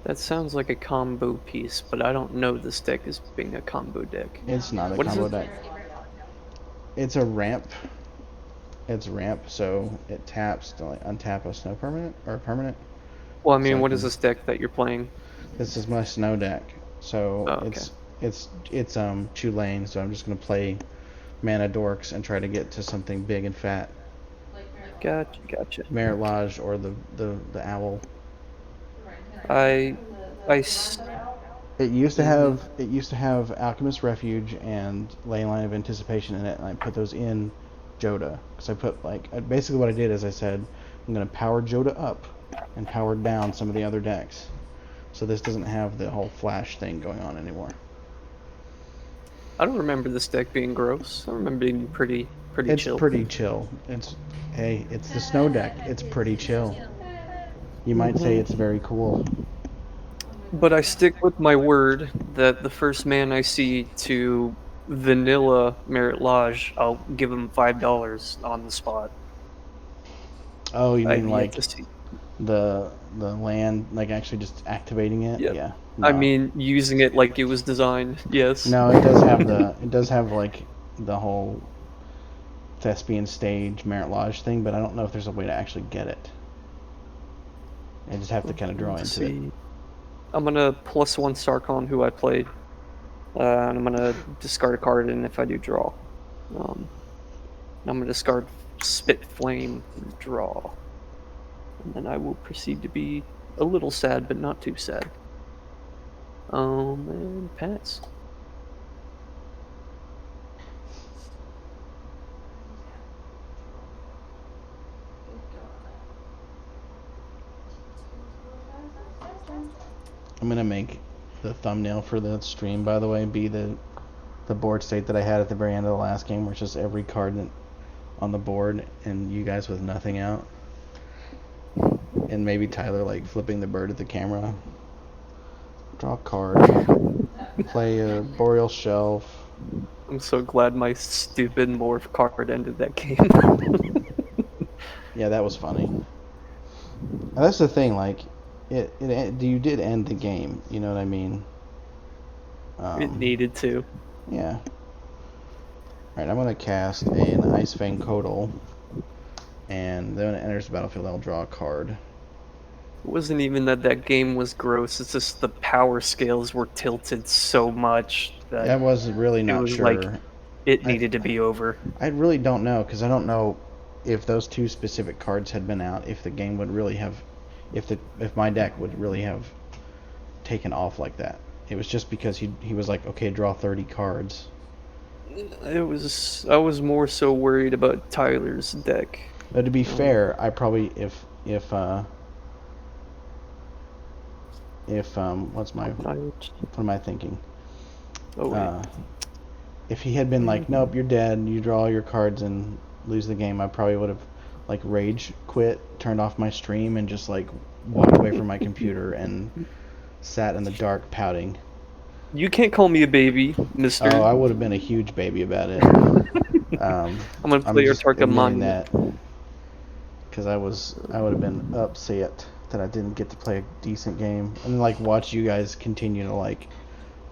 That sounds like a combo piece, but I don't know this deck as being a combo deck. It's not a combo deck. It's a ramp. It's ramp, so it taps to like untap a snow permanent or a permanent. Well, I mean, what is this deck that you're playing? This is my snow deck. So okay. it's Chulane, so I'm just gonna play mana dorks and try to get to something big and fat. Gotcha. Merit Lodge or the owl. I It used to Mhm. have Alchemist Refuge and Ley Line of Anticipation in it, and I put those in Jodah because I put basically what I did is I said I'm gonna power Jodah up and power down some of the other decks, so this doesn't have the whole flash thing going on anymore. I don't remember this deck being gross. I remember being pretty It's chill. pretty chill. It's the snow deck. It's pretty chill. You might say it's very cool. But I stick with my word that the first man I see to vanilla Merit Lodge, I'll give him $5 on the spot. Oh, you I have mean yet like to see. the land, like actually just activating it? Yep. Yeah. I No. mean, using it like it was designed. Yes. No, it does have like the whole thespian stage merit lodge thing, but I don't know if there's a way to actually get it. I just have to kind of draw Let's into it. see. I'm gonna +1 Sarkon who I played, and I'm gonna discard a card, and if I do draw, I'm gonna discard Spit Flame, draw, and then I will proceed to be a little sad, but not too sad. And pass. I'm gonna make the thumbnail for the stream, by the way, be the board state that I had at the very end of the last game, where it's just every card on the board and you guys with nothing out, and maybe Tyler like flipping the bird at the camera. Draw a card. Play a Boreal Shelf. I'm so glad my stupid morph card ended that game. Yeah, that was funny. And that's the thing, like, you did end the game. You know what I mean? It needed to. Yeah. Alright, I'm gonna cast an Ice Fang Codal, and then when it enters the battlefield, I'll draw a card. It wasn't even that game was gross. It's just the power scales were tilted so much that I was really it not was sure. like it needed to be over. I really don't know, because I don't know if those two specific cards had been out, if the game would really have, if my deck would really have taken off like that. It was just because he was like, okay, draw 30 cards. I was more so worried about Tyler's deck. But to be fair, I probably if what am I thinking? Oh wait. If he had been like, nope, you're dead, you draw all your cards and lose the game, I probably would have like rage quit, turned off my stream, and just like walked away from my computer and sat in the dark pouting. You can't call me a baby, mister. Oh, I would have been a huge baby about it. I'm gonna play your just admitting Monument. that because I would have been upset that I didn't get to play a decent game and like watch you guys continue to like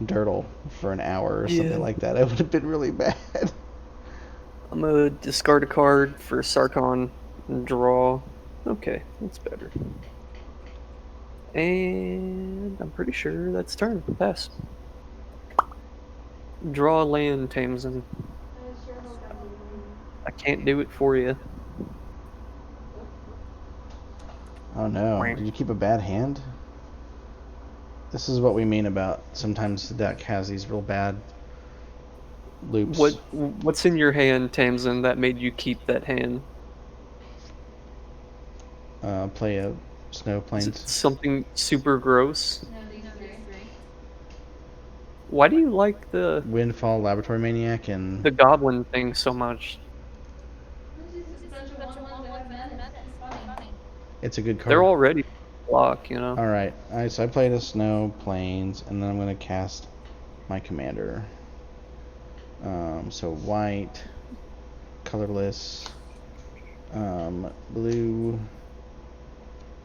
dirtle for an hour or something like that. It would have been really bad. I'm gonna discard a card for Sarkon and draw. Okay, that's better. And I'm pretty sure that's turn. Pass. Draw a land, Tamsin. I can't do it for you. Oh no, did you keep a bad hand? This is what we mean about sometimes the deck has these real bad loops. What's in your hand, Tamsin, that made you keep that hand? Play a Snow Is it Plains. something super gross? Why do you like the Windfall, Laboratory Maniac, and goblin thing so much? it's a good card. They're already block, you know. Alright, so I played a Snow Plains, and then I'm going to cast my commander. So white, colorless, blue.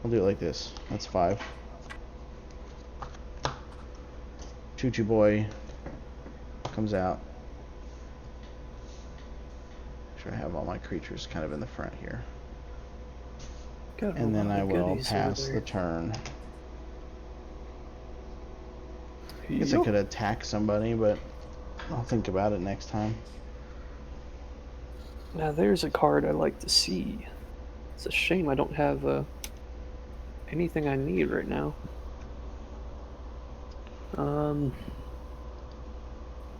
I'll do it like this. That's 5. Choo Choo Boy comes out. Make sure I have all my creatures kind of in the front here. Got And then I will goodies over pass there. the turn. guess I could attack somebody, but I'll think about it next time. Now there's a card I like to see. It's a shame I don't have anything I need right now.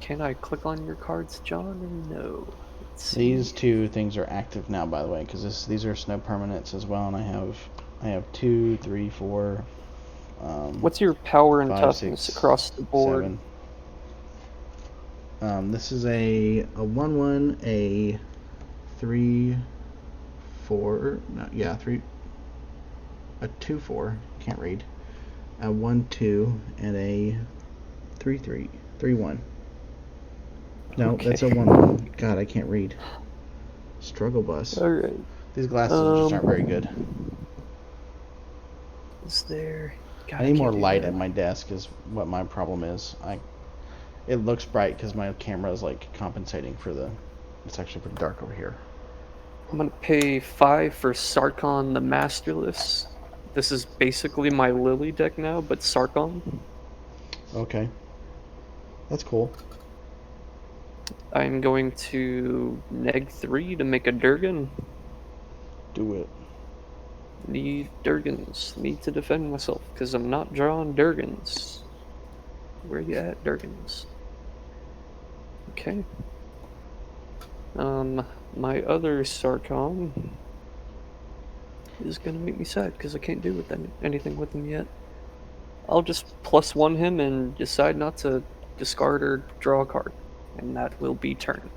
Can I click on your cards, John? No. Let's see. These two things are active now, by the way, because these are snow permanents as well, and I have 2, 3, 4. What's your power and 5, toughness 6, across the board? 7. This is a 1/1, a 3, 4. No, yeah, 3. A 2, 4. Can't read. A 1, 2, and a 3, 3. 3, 1. No, Okay. that's a 1/1. God, I can't read. Struggle bus. Alright. These glasses just aren't very good. Is there... God, I need more can't do light that. at my desk is what my problem is. It looks bright because my camera is like compensating for the... It's actually pretty dark over here. I'm gonna pay 5 for Sarkon the Masterless. This is basically my Lily deck now, but Sarkon. Okay. That's cool. I'm going to neg 3 to make a Durgan. Do it. Need Durgans. Need to defend myself, because I'm not drawing Durgans. Where you at, Durgans? Okay. My other Sarkon is gonna make me sad, because I can't do anything with him yet. I'll just +1 him and decide not to discard or draw a card. And that will be turn.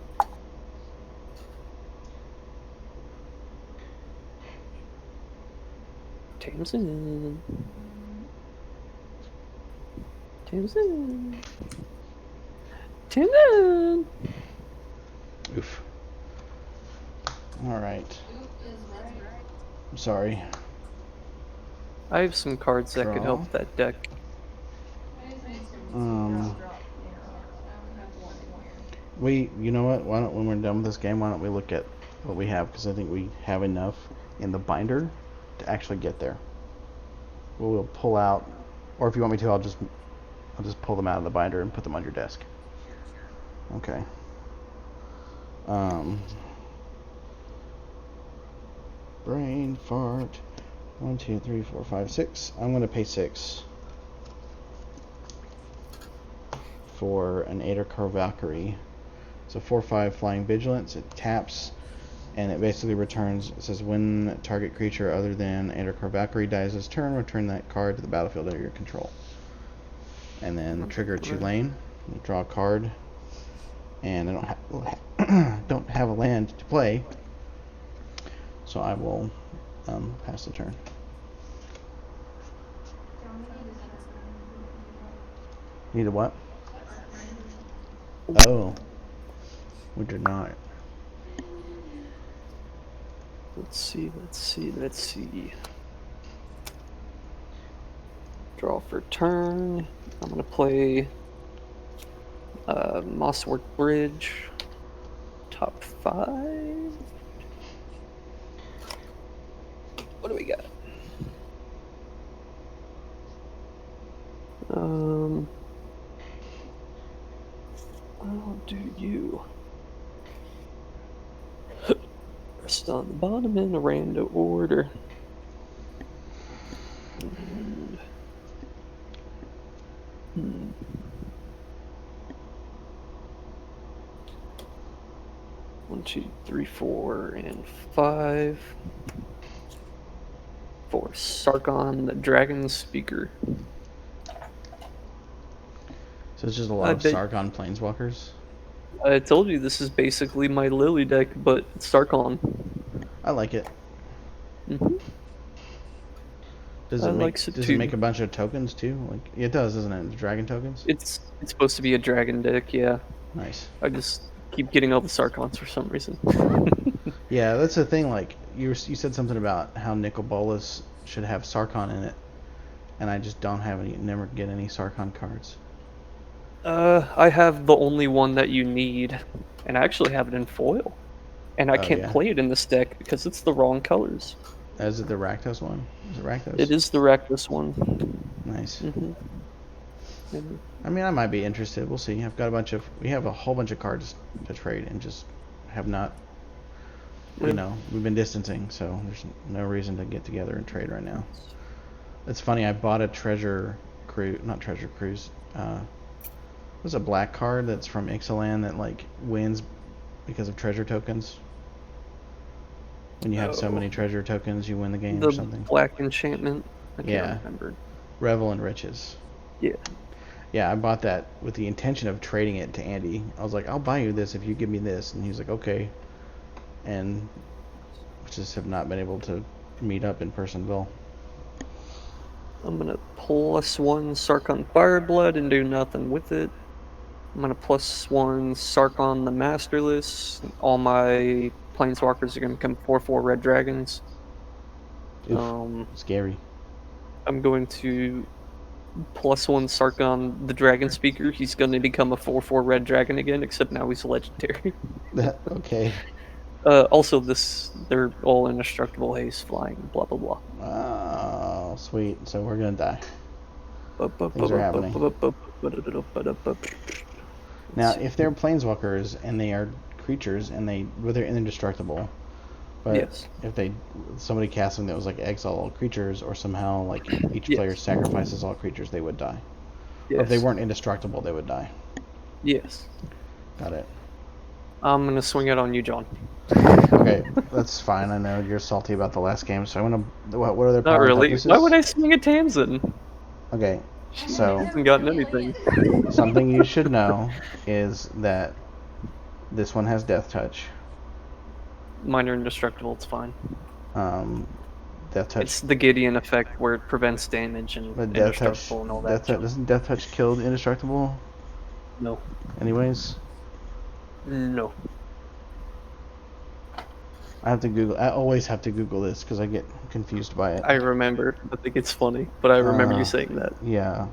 Tamsin. Tamsin. Tamsin. Oof. Alright. Oop is right. I'm sorry. I have some cards that could Draw. help that deck. I just need some drop, you know, I don't have one in here. You know what? Why don't, when we're done with this game, why don't we look at what we have? Because I think we have enough in the binder to actually get there. We'll pull out, or if you want me to, I'll just pull them out of the binder and put them on your desk. Okay. Brain fart. 1, 2, 3, 4, 5, 6. I'm gonna pay 6 for an Adercar Valkyrie. It's a 4/5 flying vigilance. It taps, and it basically returns. It says when target creature other than Adercar Valkyrie dies this turn, return that card to the battlefield under your control. And then trigger Chulane. Draw a card, and I don't have a land to play, so I will pass the turn. Need a what? Oh, we did not. Let's see. Draw for turn. I'm gonna play Mosswork Bridge. Top 5. What do we got? I'll do you. Rest on the bottom in a random order. And, 1, 2, 3, 4, and 5. For Sarkon the Dragon Speaker. So it's just a lot of Sarkon Planeswalkers. I told you this is basically my Lily deck, but it's Sarkon. I like it. Mm-hmm. Does it make a bunch of tokens too? Like it does, doesn't it? The dragon tokens. It's supposed to be a dragon deck, yeah. Nice. I just keep getting all the Sarkons for some reason. Yeah, that's the thing. Like you said something about how Nicol Bolas should have Sarkon in it, and I just don't have any. Never get any Sarkon cards. I have the only one that you need, and I actually have it in foil, and I can't play it in this deck because it's the wrong colors. Is it the Rakdos one? Is it Rakdos? It is the Rakdos one. Nice. Mm-hmm. I mean, I might be interested. We'll see. We have a whole bunch of cards to trade and just have not, Yeah. we've been distancing, so there's no reason to get together and trade right now. It's funny, I bought a not treasure cruise. There's a black card that's from Ixalan that like wins because of treasure tokens. When you have so many treasure tokens, you win the game The or something. black enchantment. I can't Yeah. remember. Revel in Riches. Yeah. Yeah, I bought that with the intention of trading it to Andy. I was like, I'll buy you this if you give me this. And he's like, okay. And we just have not been able to meet up in Personville. I'm gonna +1 Sarkon Fireblood and do nothing with it. I'm gonna +1 Sarkon the Masterless. All my planeswalkers are gonna become 4/4 red dragons. Oof, scary. I'm going to +1 Sarkon the Dragon Speaker. He's gonna become a 4/4 red dragon again, except now he's legendary. Okay. Also, they're all indestructible haste, flying, blah blah blah. Oh, sweet. So we're gonna die. Things are happening. Now, if they're planeswalkers and they are creatures and they're indestructible, but Yes. if somebody cast them that was like exile all creatures, or somehow like each Yes. player sacrifices all creatures, they would die. Yes. Or if they weren't indestructible, they would die. Yes. Got it. I'm gonna swing it on you, John. Okay, that's fine. I know you're salty about the last game, so I'm gonna. What are their Not power and really. toughnesses? Why would I swing at Tamsin? Okay, so Hasn't gotten anything. something you should know is that this one has Death Touch. Mine are indestructible. It's fine. Death Touch. It's the Gideon effect where it prevents damage and But Death Touch. indestructible and all that. Doesn't Death Touch kill the indestructible? No. Anyways, No. I always have to Google this because I get confused by it. I remember. I think it's funny, but I remember you saying that. Yeah.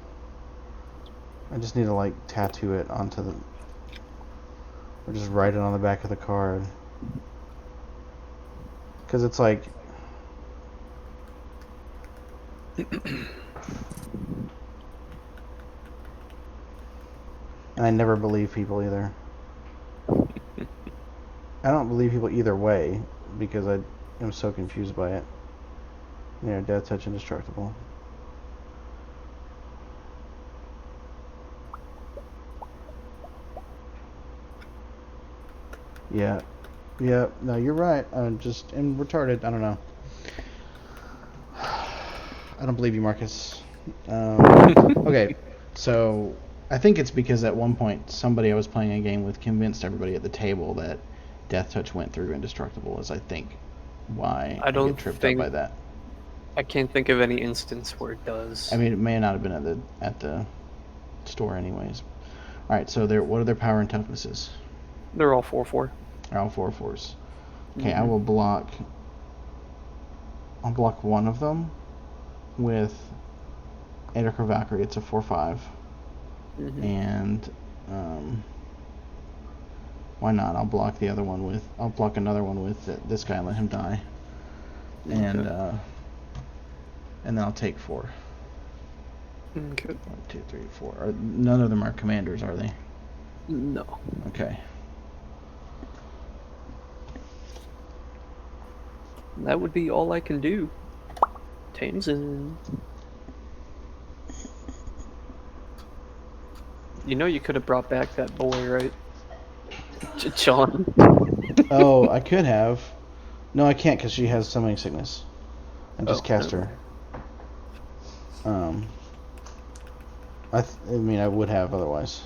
I just need to like tattoo it onto or just write it on the back of the card. Because it's like. And I never believe people either. I don't believe people either way because I am so confused by it. Death Touch indestructible. Yeah. Yeah, no, you're right. I'm just retarded. I don't know. I don't believe you, Marcus. Okay, so I think it's because at one point somebody I was playing a game with convinced everybody at the table that Death Touch went through indestructible, is I think why I don't get tripped think- up by that. I can't think of any instance where it does. I mean, it may not have been at the store anyways. All right, so what are their power and toughnesses? They're all 4/4. They're all 4/4s. Okay, I will block. I'll block one of them with Edgar Valkyrie. It's a 4/5, and why not? I'll block the other one with. I'll block another one with this guy and let him die, and then I'll take 4. Okay. 1, 2, 3, 4. None of them are commanders, are they? No. Okay. That would be all I can do. Tamsin. You know you could have brought back that boy, right? John. Oh, I could have. No, I can't because she has summoning sickness. I just cast her. I mean, I would have otherwise.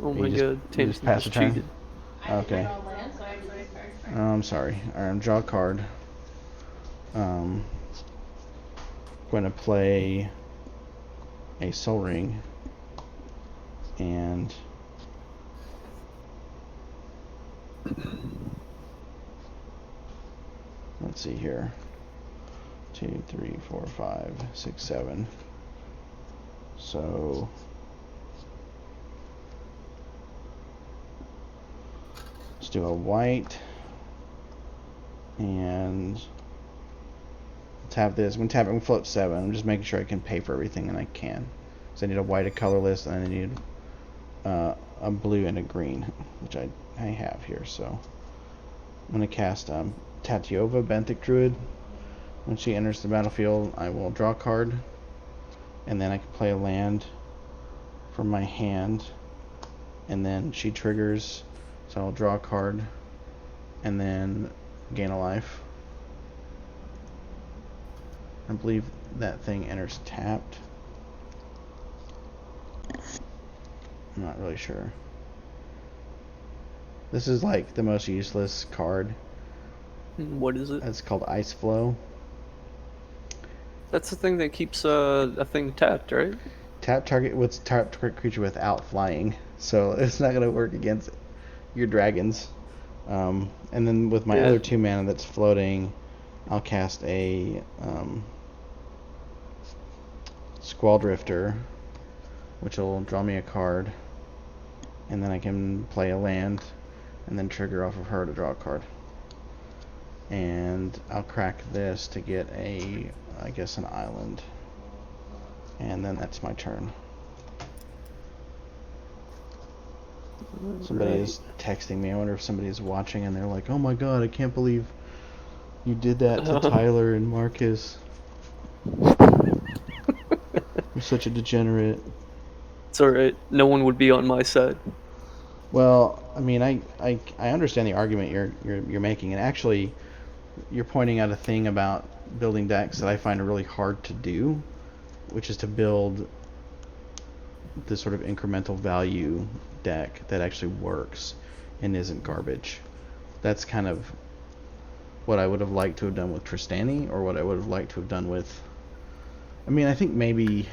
Oh You my just- god, you Tamsin just pass just the turn? cheated. Okay. I'm sorry. Alright, I'm draw a card. Going to play a Soul Ring. And let's see here. 2, 3, 4, 5, 6, 7. So let's do a white and tap this. I'm going to tap it. I'm going to float 7. I'm just making sure I can pay for everything and I can. So I need a white, a colorless, and I need a blue and a green, which I have here. So I'm going to cast Tatiova, Benthic Druid. When she enters the battlefield, I will draw a card, and then I can play a land from my hand, and then she triggers, so I'll draw a card, and then gain a life. I believe that thing enters tapped. I'm not really sure. This is like the most useless card. What is it? It's called Ice Flow. That's the thing that keeps a thing tapped, right? Tap target with tap creature without flying, so it's not gonna work against your dragons. And then with my other 2 mana that's floating, I'll cast a Squall Drifter, which will draw me a card, and then I can play a land, and then trigger off of her to draw a card. And I'll crack this to get a, I guess, an island. And then that's my turn. Somebody is texting me. I wonder if somebody is watching and they're like, oh my god, I can't believe you did that to Tyler and Marcus. You're such a degenerate. It's alright. No one would be on my side. Well, I mean, I understand the argument you're making, and actually, you're pointing out a thing about building decks that I find really hard to do, which is to build this sort of incremental value deck that actually works and isn't garbage. That's kind of what I would have liked to have done with Tristani, or what I would have liked to have done with... I mean, I think maybe...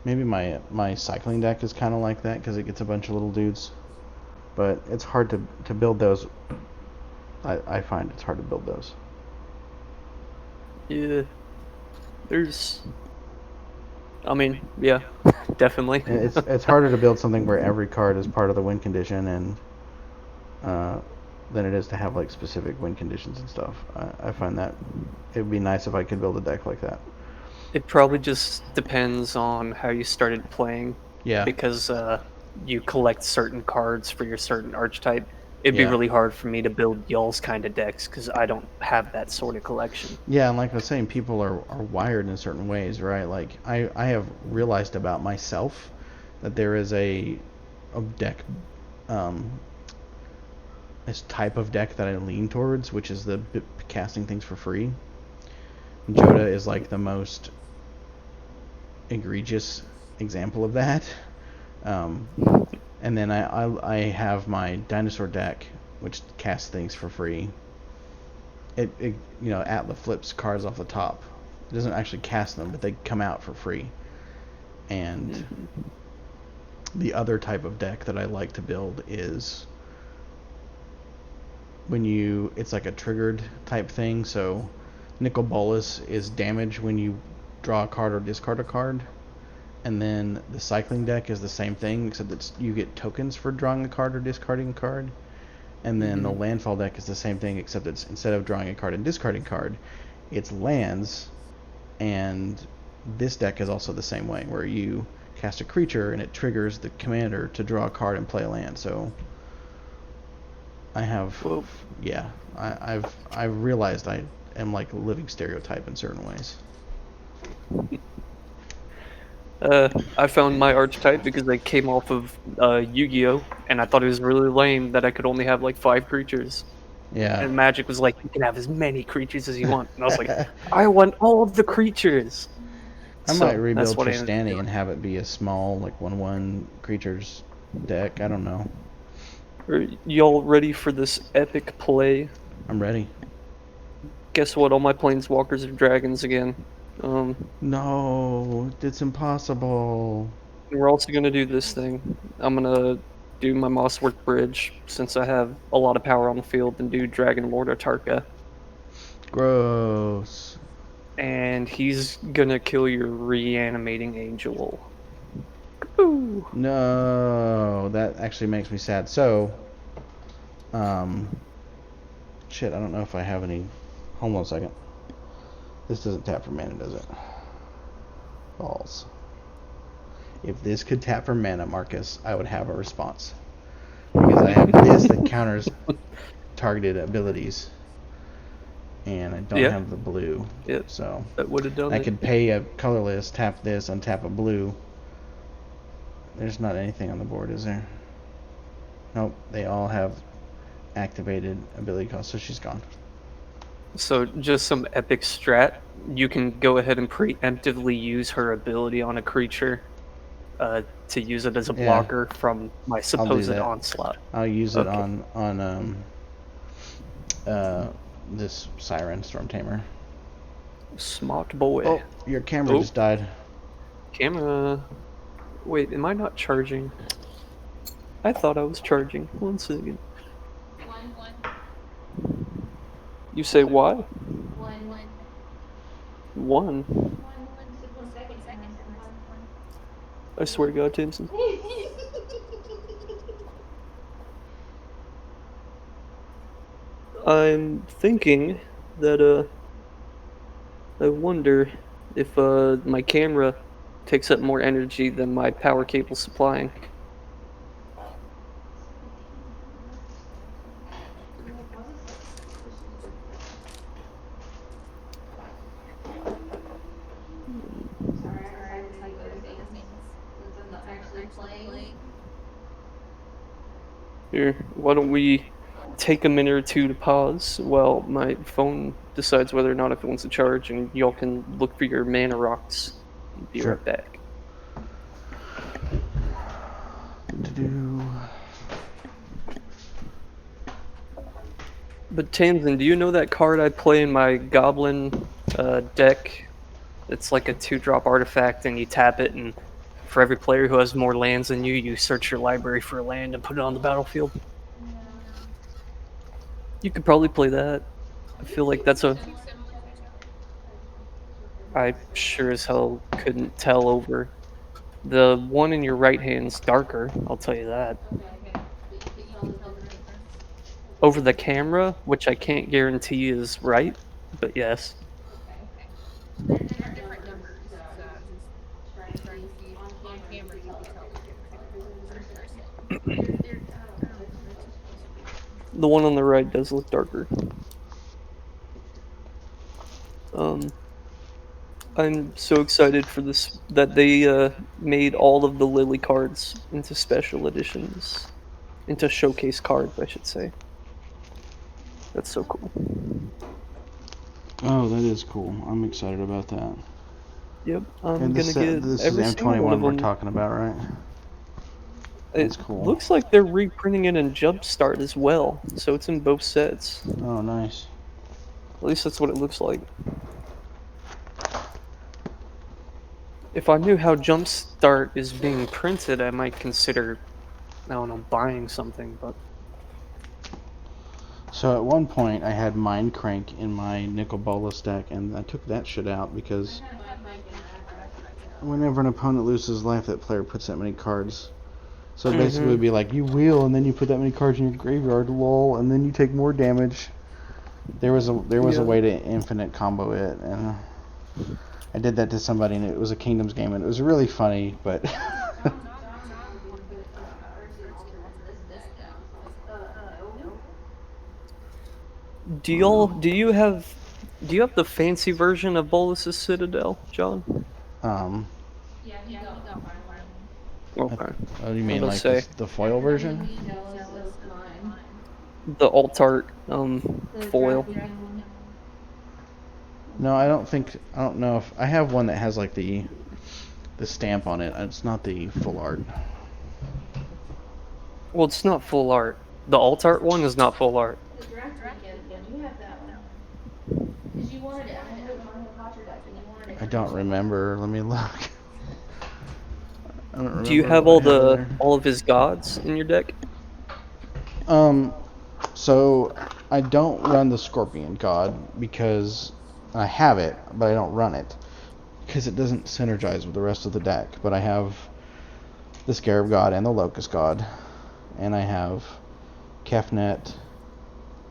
maybe my cycling deck is kind of like that, because it gets a bunch of little dudes. But it's hard to build those. I find it's hard to build those. Yeah. There's... I mean, yeah, definitely. It's harder to build something where every card is part of the win condition, and than it is to have like specific win conditions and stuff. I find that it would be nice if I could build a deck like that. It probably just depends on how you started playing. Yeah. Because you collect certain cards for your certain archetype. It'd be really hard for me to build y'all's kind of decks because I don't have that sort of collection. Yeah, and like I was saying, people are wired in certain ways, right? Like I have realized about myself that there is a deck, this type of deck that I lean towards, which is the casting things for free. Jodah is like the most egregious example of that. And then I have my dinosaur deck, which casts things for free. It Atlas flips cards off the top. It doesn't actually cast them, but they come out for free. And the other type of deck that I like to build is it's like a triggered type thing. So Nicol Bolas is damage when you draw a card or discard a card. And then the cycling deck is the same thing, except you get tokens for drawing a card or discarding a card. And then the landfall deck is the same thing, except it's instead of drawing a card and discarding a card, it's lands. And this deck is also the same way, where you cast a creature and it triggers the commander to draw a card and play a land. So I have, I've realized I am like a living stereotype in certain ways. I found my archetype because I came off of Yu-Gi-Oh! And I thought it was really lame that I could only have like 5 creatures. Yeah. And Magic was like, you can have as many creatures as you want. And I was like, I want all of the creatures. I might rebuild Tristani and have it be a small, like 1/1 creatures deck. I don't know. Are y'all ready for this epic play? I'm ready. Guess what? All my planeswalkers are dragons again. No, it's impossible. We're also gonna do this thing. I'm gonna do my Mosswork Bridge, since I have a lot of power on the field, and do Dragon Lord Atarka. Gross. And he's gonna kill your reanimating angel. Ooh. No, that actually makes me sad. So, Shit, I don't know if I have any. Hold on a second. This doesn't tap for mana, does it? Balls. If this could tap for mana, Marcus, I would have a response. Because I have this that counters targeted abilities. And I don't Yeah. have the blue. Yep. So That would have done I it. could pay a colorless, tap this, untap a blue. There's not anything on the board, is there? Nope, they all have activated ability cost, so she's gone. So just some epic strat. You can go ahead and preemptively use her ability on a creature to use it as a Yeah. blocker from my supposed that. onslaught. I'll use it Okay. on this Siren Storm Tamer. Smart boy. Oh, your camera Oh. just died. Camera. Wait, am I not charging? I thought I was charging. 1 second. You say why? 1. Just 1 second. And I said one. I swear to God, Timson. I'm thinking that I wonder if my camera takes up more energy than my power cable supplying. Sorry, I decided to do other things since I'm not actually playing. Here, why don't we take a minute or two to pause while my phone decides whether or not if it wants to charge, and y'all can look for your mana rocks. Be Sure. right back. But Tamsin, do you know that card I play in my Goblin deck? It's like a 2-drop artifact, and you tap it, and for every player who has more lands than you, you search your library for a land and put it on the battlefield. Yeah. You could probably play that. I feel like that's a... I sure as hell couldn't tell over. The one in your right hand's darker, I'll tell you that. Okay. But you can tell the difference. Over the camera, which I can't guarantee is right, but yes. Okay. They're different numbers, so I was just trying to see on camera you can tell the difference in person. They're I don't know. The one on the right does look darker. I'm so excited for this that they made all of the Lily cards into special editions, into showcase cards, I should say. That's so cool. Oh, that is cool. I'm excited about that. Yep, I'm And gonna this, get this every is single one M21 of we're them. talking about, right? That's cool. Looks like they're reprinting it in Jumpstart as well, so it's in both sets. Oh, nice. At least that's what it looks like. If I knew how Jumpstart is being printed, I might consider, I don't know, buying something, but... So at one point, I had Mind Crank in my Nicol Bolas deck, and I took that shit out because whenever an opponent loses life, that player puts that many cards. So basically, it would be like, you wheel, and then you put that many cards in your graveyard, lol, and then you take more damage. There was a way to infinite combo it, and I did that to somebody, and it was a Kingdoms game, and it was really funny, but... Do you have the fancy version of Bolus's Citadel, John? Yeah, he got one. Okay. Oh, you mean It'll like say- the foil version? That was mine. The alt art foil. No, I don't know if I have one that has like the stamp on it. It's not the full art. Well, it's not full art. The alt art one is not full art. The draft weekend one, you have that one. Because you wanted it, I had it on the Potter deck and you wanted it. I don't remember. Let me look. I don't remember Do you have what I there. all of his gods in your deck? So I don't run the Scorpion God because I have it, but I don't run it because it doesn't synergize with the rest of the deck. But I have the Scarab God and the Locust God, and I have Kefnet,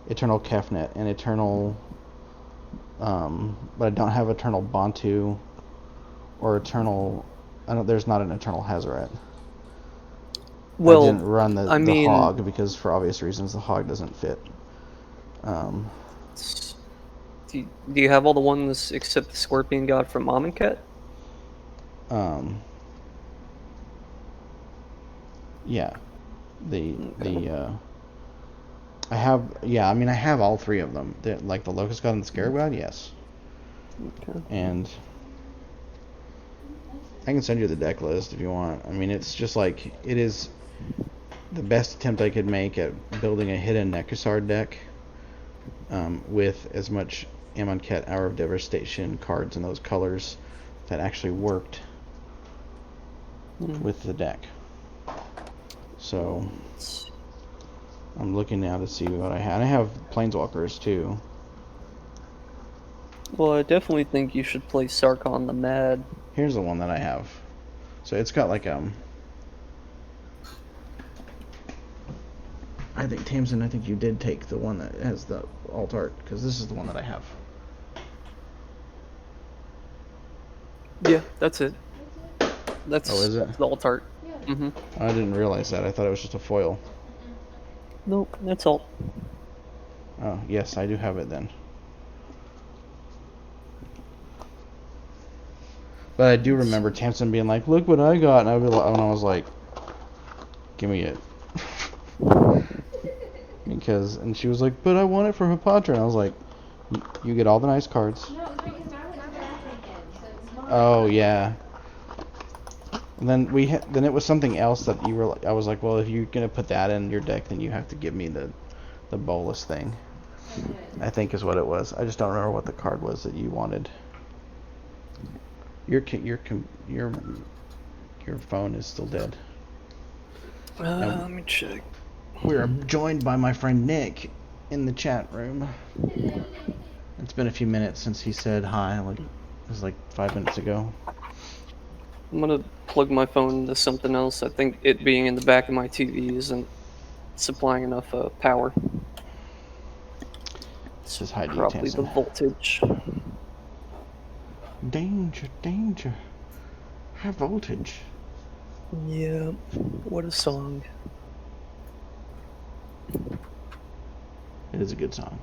Eternal Kefnet, and Eternal, but I don't have Eternal Bantu or Eternal. There's not an Eternal Hazaret. Well, I didn't run the mean, Hog because, for obvious reasons, the Hog doesn't fit. do you have all the ones except the Scorpion God from Mom and Cat? Yeah, I have, I mean, I have all three of them. Like the Locust God and the Scarab God, yes. Okay. And I can send you the deck list if you want. I mean, it's just like, it is the best attempt I could make at building a hidden Necrosar deck with as much Amonkhet Hour of Devastation cards in those colors that actually worked with the deck. So I'm looking now to see what I have. I have Planeswalkers too. Well, I definitely think you should play Sarkhan the Mad. Here's the one that I have. So it's got like I think Tamsin, I think you did take the one that has the alt art, because this is the one that I have. Yeah, that's it. That's Oh, is it? the alt art. Yeah. Mm-hmm. I didn't realize that. I thought it was just a foil. Nope, that's alt. Oh, yes, I do have it then. But I do remember Tamsin being like, "Look what I got," and I was like, "Give me it." And she was like, "But I want it for Hapatra," and I was like, "You get all the nice cards." No, it's because I went back again, so it's not. Oh yeah. And then then it was something else that you were. I was like, "Well, if you're gonna put that in your deck, then you have to give me the bolus thing." I think is what it was. I just don't remember what the card was that you wanted. Your phone is still dead. Let me check. We are joined by my friend Nick in the chat room. It's been a few minutes since he said hi. Like, it was like 5 minutes ago. I'm gonna plug my phone into something else. I think it being in the back of my TV isn't supplying enough power. Says hi to you, Probably the Tamsin. voltage. Danger, danger. High voltage. Yeah, what a song. It is a good song.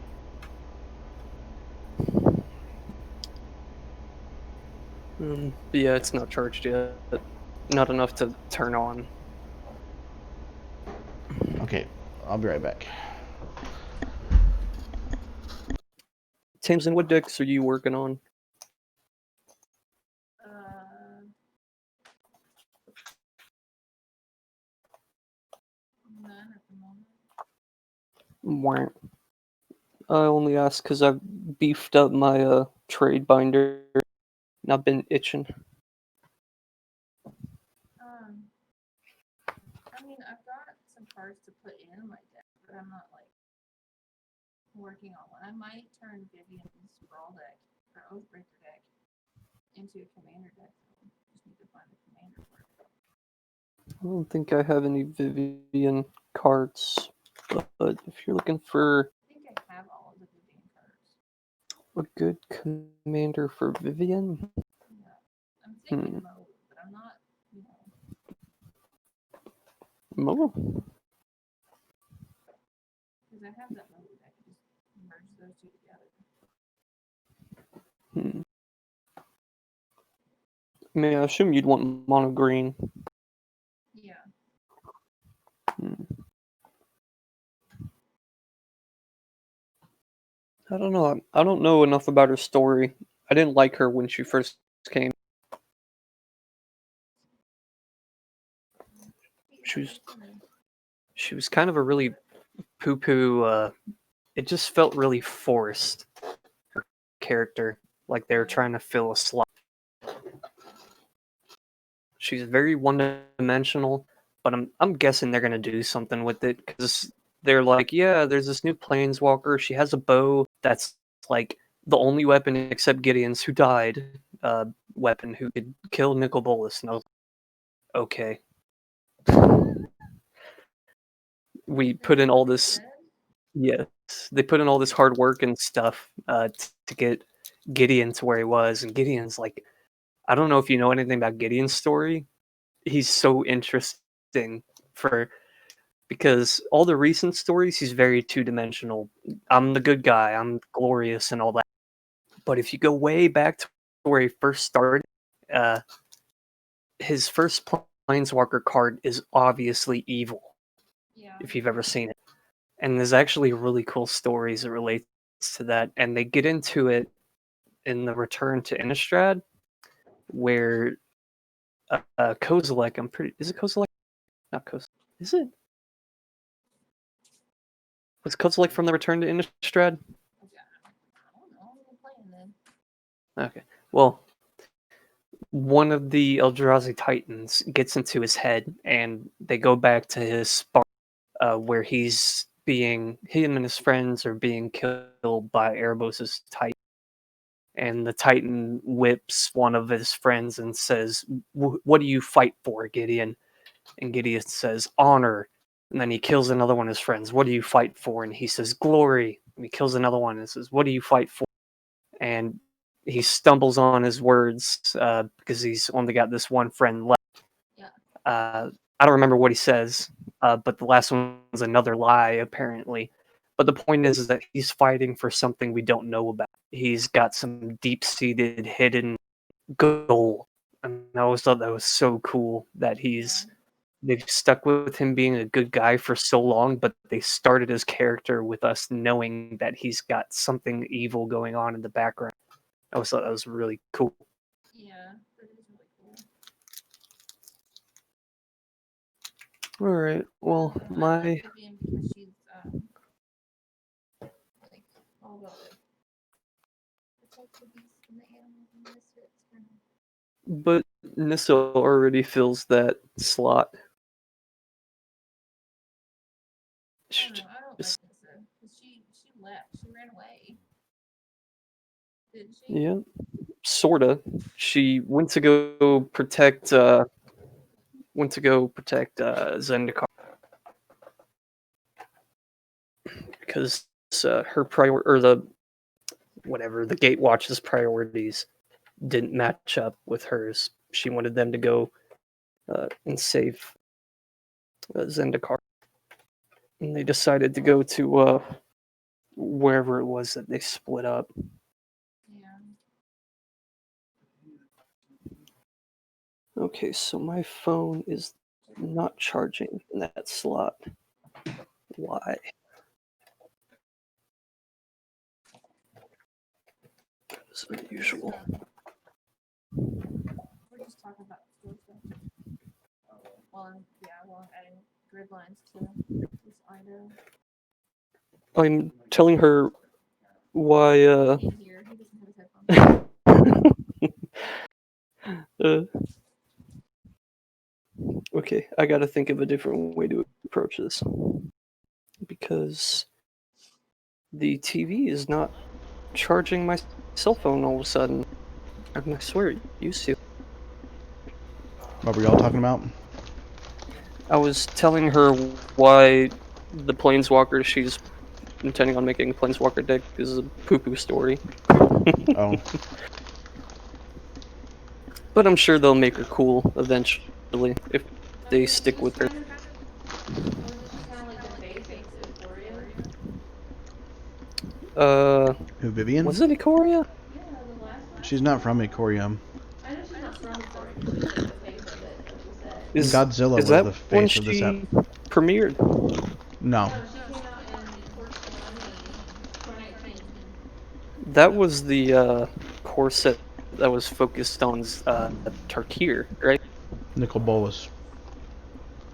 But yeah, it's not charged yet. Not enough to turn on. Okay, I'll be right back. Tamsin, what decks are you working on? None at the moment. Wah. I only ask because I've beefed up my trade binder and I've been itching. I mean, I've got some cards to put in my deck, but I'm not like working on one. I might turn Vivian's Sprawl deck or Oathbreaker deck into a commander deck. Just need to find a commander for it. I don't think I have any Vivian cards, but if you're looking for I think I have all of the Vivian cards. a good commander for Vivian, Yeah. I'm thinking mode, but I'm not, Mo? because I have that mode. I can just merge those two together. I mean, I assume you'd want mono green. Yeah. I don't know. I don't know enough about her story. I didn't like her when she first came. She was kind of a really poo-poo. It just felt really forced. Her character, like they were trying to fill a slot. She's very one-dimensional, but I'm guessing they're gonna do something with it because they're like, yeah, there's this new planeswalker. She has a bow that's like the only weapon except Gideon's, who died, weapon who could kill Nicol Bolas. And I was like, okay. we put in all this. Yes, they put in all this hard work and stuff to get Gideon to where he was, and Gideon's like, I don't know if you know anything about Gideon's story. He's so interesting for because all the recent stories, he's very two-dimensional. I'm the good guy, I'm glorious, and all that. But if you go way back to where he first started, uh, his first Planeswalker card is obviously evil. Yeah. If you've ever seen it. And there's actually really cool stories that relates to that, and they get into it in the Return to Innistrad, where Kozilek, is it Kozilek? Not Kozilek. Is it? Was Kozilek from the Return to Innistrad? I don't know. I'm playing then. Okay. Well, one of the Eldrazi Titans gets into his head, and they go back to his spark, where he and his friends are being killed by Erebos' Titan. And the Titan whips one of his friends and says, "What do you fight for, Gideon?" And Gideon says, "Honor." And then he kills another one of his friends. "What do you fight for?" And he says, "Glory." And he kills another one and says, "What do you fight for?" And he stumbles on his words because he's only got this one friend left. Yeah. I don't remember what he says, but the last one's another lie, apparently. But the point is that he's fighting for something we don't know about. He's got some deep-seated, hidden goal. And I always thought that was so cool that they've stuck with him being a good guy for so long, but they started his character with us knowing that he's got something evil going on in the background. I always thought that was really cool. Yeah, that is really cool. All right. Well, I like Vivian because she's like all about it. Protect the beast and the animals and the misfits from. but Nissa already fills that slot. I don't know. I don't like Nissa because she left. She ran away. Didn't she? Yeah, sorta. She went to go protect. Zendikar because her the Gatewatch's priorities didn't match up with hers. She wanted them to go and save Zendikar, and they decided to go to wherever it was that they split up. Yeah. Okay, so my phone is not charging in that slot. Why? It's unusual. We're just talking about store stuff. While I'm adding grid lines to this item. I'm telling her why. Can't hear. He doesn't have his headphones. Okay, I gotta think of a different way to approach this. Because the TV is not charging my cell phone all of a sudden. I swear it used to. What were y'all talking about? I was telling her why the Planeswalker she's intending on making a Planeswalker deck is a poo-poo story. Oh. But I'm sure they'll make her cool eventually if they stick with her. Who, Vivian? Was it Ikoria? She's not from Ikoria. I know she's not from Ikoria, but she's like the face of it, like she said. Godzilla was that the when face of this she app. premiered? No. No, she came out in 2019. That was the core set that was focused on Tarkir, right? Nicol Bolas.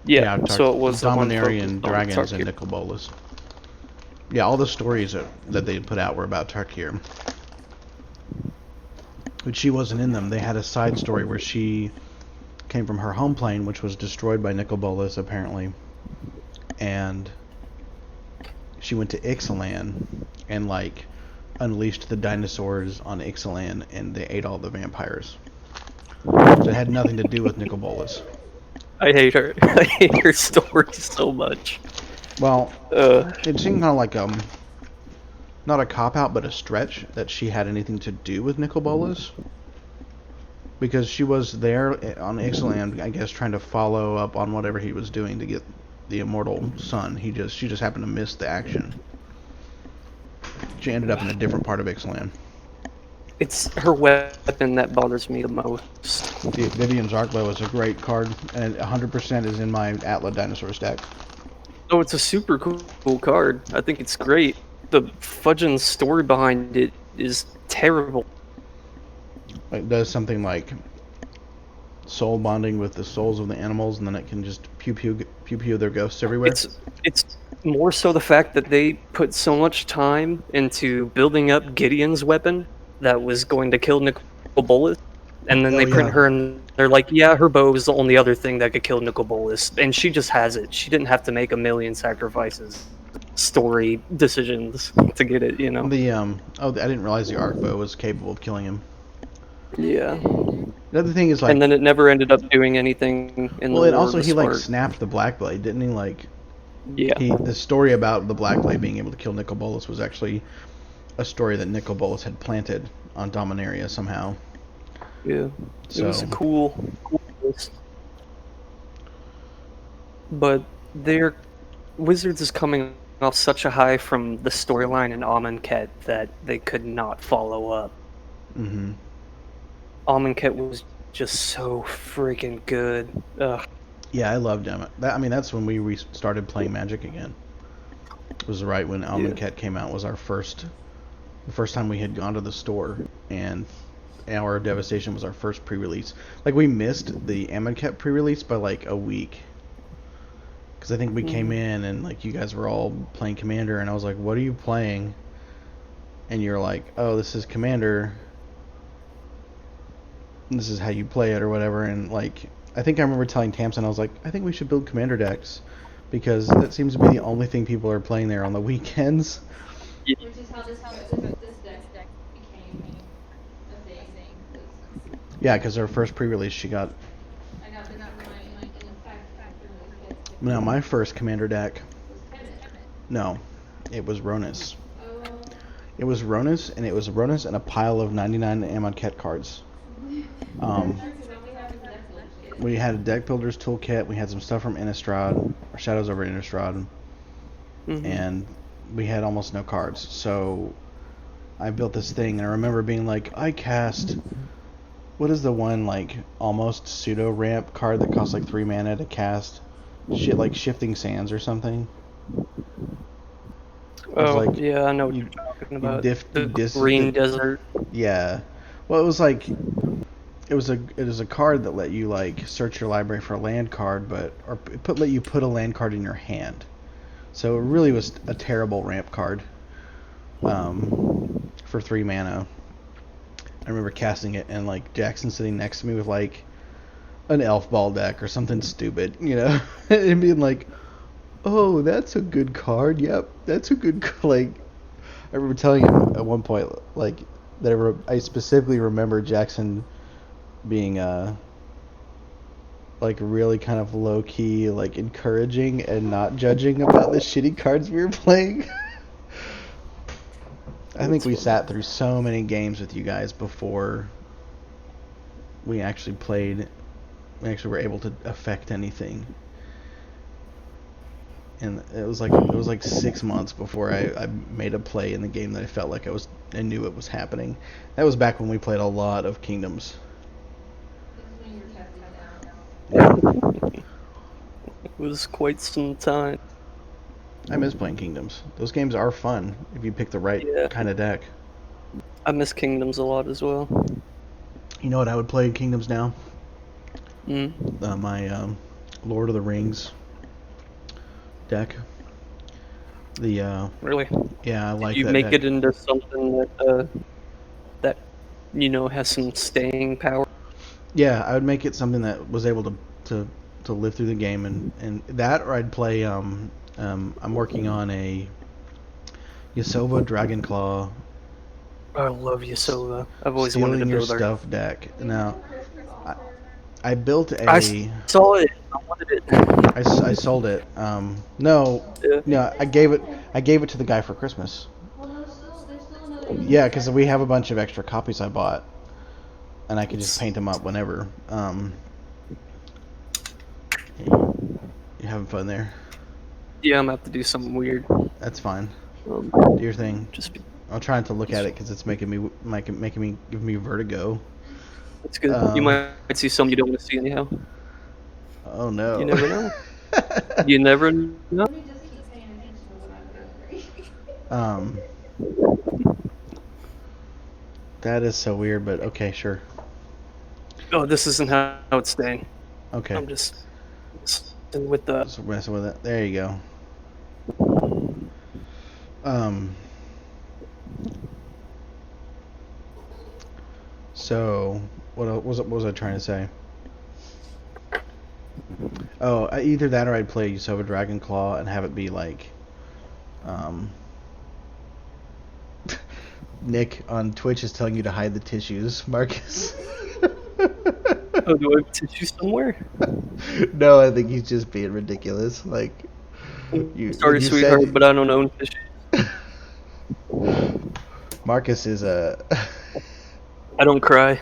Yeah, so it was the one Dominary and focused on Dragons and Tarkir. Nicol Bolas. Yeah, all the stories that they put out were about Tarkir. But she wasn't in them. They had a side story where she came from her home plane, which was destroyed by Nicol Bolas, apparently. And she went to Ixalan and, like, unleashed the dinosaurs on Ixalan, and they ate all the vampires. So it had nothing to do with Nicol Bolas. I hate her. I hate her story so much. Well, Uh, it seemed kind of like not a cop out, but a stretch that she had anything to do with Nicol Bolas, because she was there on Ixalan, I guess, trying to follow up on whatever he was doing to get the immortal son. She just happened to miss the action. She ended up in a different part of Ixalan. it's her weapon that bothers me the most. Vivian's Arcbow is a great card, and 100% is in my Atla dinosaur stack. Oh, it's a super cool card. I think it's great. The fudging story behind it is terrible. It does something like soul bonding with the souls of the animals, and then it can just pew pew their ghosts everywhere. It's more so the fact that they put so much time into building up Gideon's weapon that was going to kill Nicol Bolas, and then Oh, they print yeah. her and they're like, yeah, her bow is the only other thing that could kill Nicol Bolas, and she just has it. She didn't have to make a million sacrifices, story decisions to get it, you know? I didn't realize the Arcbow was capable of killing him. Yeah. The other thing is, like, And then it never ended up doing anything in well, the and lore also of the he like Smart. snapped the Black Blade, didn't he? Like, Yeah. the story about the Black Blade being able to kill Nicol Bolas was actually a story that Nicol Bolas had planted on Dominaria somehow. Yeah. It was a So- cool list. But their Wizards is coming off such a high from the storyline in Amonkhet that they could not follow up. Mm-hmm. Amonkhet was just so freaking good. Ugh. Yeah, I loved him. That's when we started playing Magic again. It was right when Amonkhet came out. Was the first time we had gone to the store, and Hour of Devastation was our first pre-release. Like, we missed the Amonkhet pre-release by like a week, because I think we came in and like you guys were all playing Commander, and I was like, "What are you playing?" And you're like, "Oh, this is Commander. This is how you play it," or whatever. And like, I think I remember telling Tamsin, I was like, "I think we should build Commander decks, because that seems to be the only thing people are playing there on the weekends." Which is how this deck became a thing. 'Cause Yeah, because our first pre-release, she got. I got this in effect after this kit Now, my first Commander deck. was Kinnan. No, it was Ronus. Oh. It was Ronus, and it was Ronus and a pile of 99 Amonkhet cards. Because all we have is deck builders kit. We had a deck builder's toolkit. We had some stuff from Innistrad, or Shadows over Innistrad, Mhm. and we had almost no cards. So I built this thing, and I remember being like, I cast. What is the one like almost pseudo ramp card that costs like 3 mana to cast? Shit like Shifting Sands or something. Oh, like, yeah, I know what you- you're talking about. you The dis- Green Desert. Yeah. Well, it was like it was a card that let you like search your library for a land card, but let you put a land card in your hand. So it really was a terrible ramp card. For 3 mana. I remember casting it and like Jackson sitting next to me with like an elf ball deck or something stupid, you know, and being like, "Oh, that's a good card. Yep, that's a good like." I remember telling him at one point like that I specifically remember Jackson being like really kind of low key like encouraging and not judging about the shitty cards we were playing. I think we sat through so many games with you guys before we actually played. We actually were able to affect anything, and it was like 6 months before I made a play in the game that I felt like I knew it was happening. That was back when we played a lot of Kingdoms. This is when you were testing it out. Yeah, It was quite some time. I miss playing Kingdoms. Those games are fun if you pick the right Yeah. kind of deck. I miss Kingdoms a lot as well. You know what I would play in Kingdoms now? Mm. My Lord of the Rings deck. Really? Yeah, I like You that make deck. it into something that has some staying power. Yeah, I would make it something that was able to live through the game, and that, or I'd play I'm working on a Yasova Dragonclaw I love Yasova. I've always wanted stealing to your build her. stuff deck. Now, I built a. I saw it. I wanted it. I sold it. No, Yeah. no, I gave it. I gave it to the guy for Christmas. Well, there's still another use. Yeah, because we have a bunch of extra copies I bought, and I could just paint them up whenever. You having fun there? Yeah, I'm gonna have to do something weird. That's fine. Um, Do your thing. just be, I'm trying to look at it because it's making me give me vertigo. it's good. You might see something you don't want to see anyhow. Oh no. You never know. You never know. Let me just keep paying attention to what I'm doing. That is so weird, but okay, sure. Oh, this isn't how it's staying. Okay. I'm just with the. Just messing with it. There you go. So what was I trying to say? Oh, either that or I'd play Yusova Dragon Claw and have it be like, Nick on Twitch is telling you to hide the tissues, Marcus. Oh, do I have tissue somewhere? No, I think he's just being ridiculous. Like, Sorry, sweetheart, but I don't own tissue. Marcus is a. I don't cry.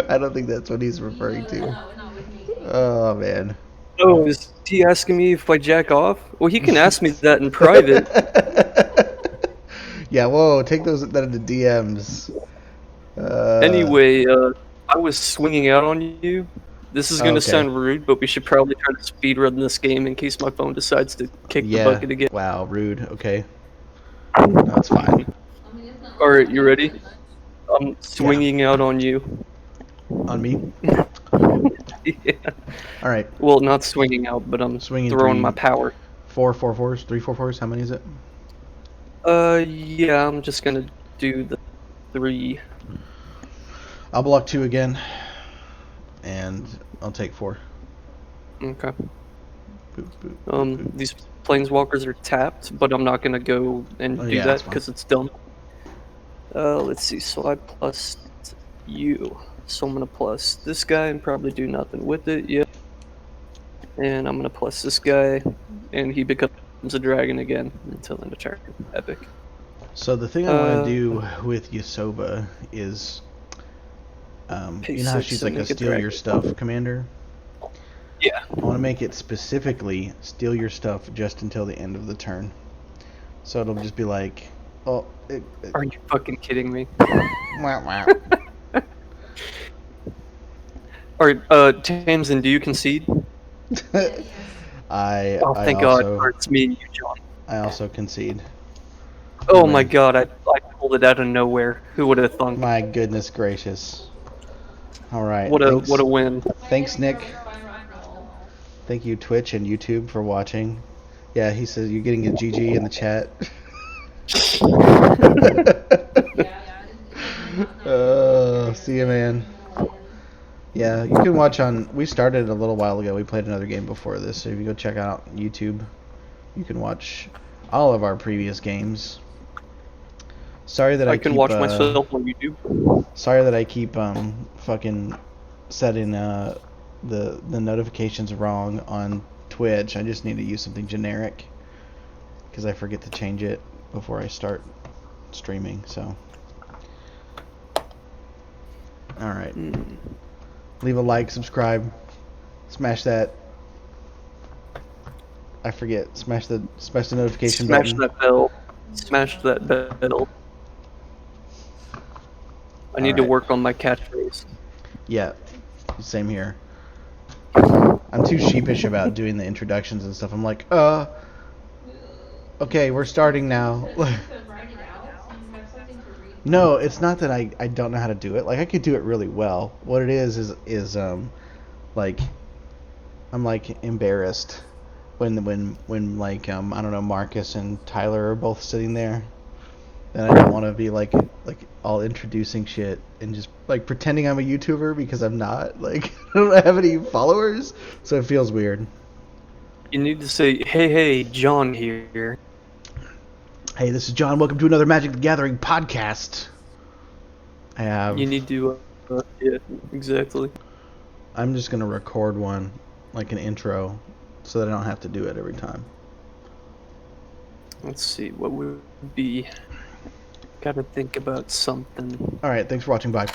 I don't think that's what he's referring to. No, not with me. Oh man. Oh, is he asking me if I jack off? Well, he can ask me that in private. Yeah, whoa, take that into DMs. Anyway, I was swinging out on you. This is gonna Okay. sound rude, but we should probably try to speedrun this game in case my phone decides to kick Yeah. the bucket again. Wow, rude. Okay. No, that's fine. I mean, it's not Alright, like you ready? I'm swinging out on you. On me? Yeah. All right. Well, not swinging out, but I'm Swinging throwing three. my power. 4 4-4s, 3 4-4s. How many is it? Yeah, I'm just gonna do the 3. I'll block 2 again, and I'll take 4. Okay. Boop, boop, boop, boop. These planeswalkers are tapped, but I'm not gonna go and Oh, do yeah, that that's fine. because it's dumb. Let's see. So I plus you. So I'm gonna plus this guy and probably do nothing with it. Yep. And I'm gonna plus this guy, and he becomes a dragon again until end of turn. Epic. So the thing I want to do with Yusova is, Pay you know how 6 she's and like a make it steal your dragon. stuff commander? Yeah. I want to make it specifically steal your stuff just until the end of the turn. So it'll just be like, oh, Are you fucking kidding me? wah, wah. Alright, Tamsin, do you concede? I Oh, I thank also God. It's me and you, John. I also concede. Oh Win. my God, I pulled it out of nowhere. Who would have thunk? My goodness gracious. All right. What a win. Thanks, Nick. Fine rock and roll. Thank you, Twitch and YouTube, for watching. Yeah, he says you're getting a GG in the chat. See you, man. Yeah, you can watch on. We started a little while ago. We played another game before this, so if you go check out YouTube, you can watch all of our previous games. Sorry that I can keep, watch myself on YouTube. Sorry that I keep fucking setting the notifications wrong on Twitch. I just need to use something generic because I forget to change it before I start streaming. So, all right. Leave a like, subscribe, smash that. I forget. Smash the notification Smash button. that bell. Smash that bell. I need to Alright. work on my catchphrase. Yeah, same here. I'm too sheepish about doing the introductions and stuff. I'm like, okay, we're starting now. To write it out, so you have something to read. No, it's not that I don't know how to do it. Like, I could do it really well. What it is like, I'm like embarrassed when like I don't know, Marcus and Tyler are both sitting there, and I don't want to be like all introducing shit and just like pretending I'm a YouTuber because I'm not. Like, I don't have any followers, so it feels weird. You need to say, hey, John here. Hey, this is John. Welcome to another Magic the Gathering podcast. I have You need to, yeah, exactly. I'm just gonna record one, like an intro, so that I don't have to do it every time. Let's see, what would be... Gotta think about something. All right, thanks for watching. Bye.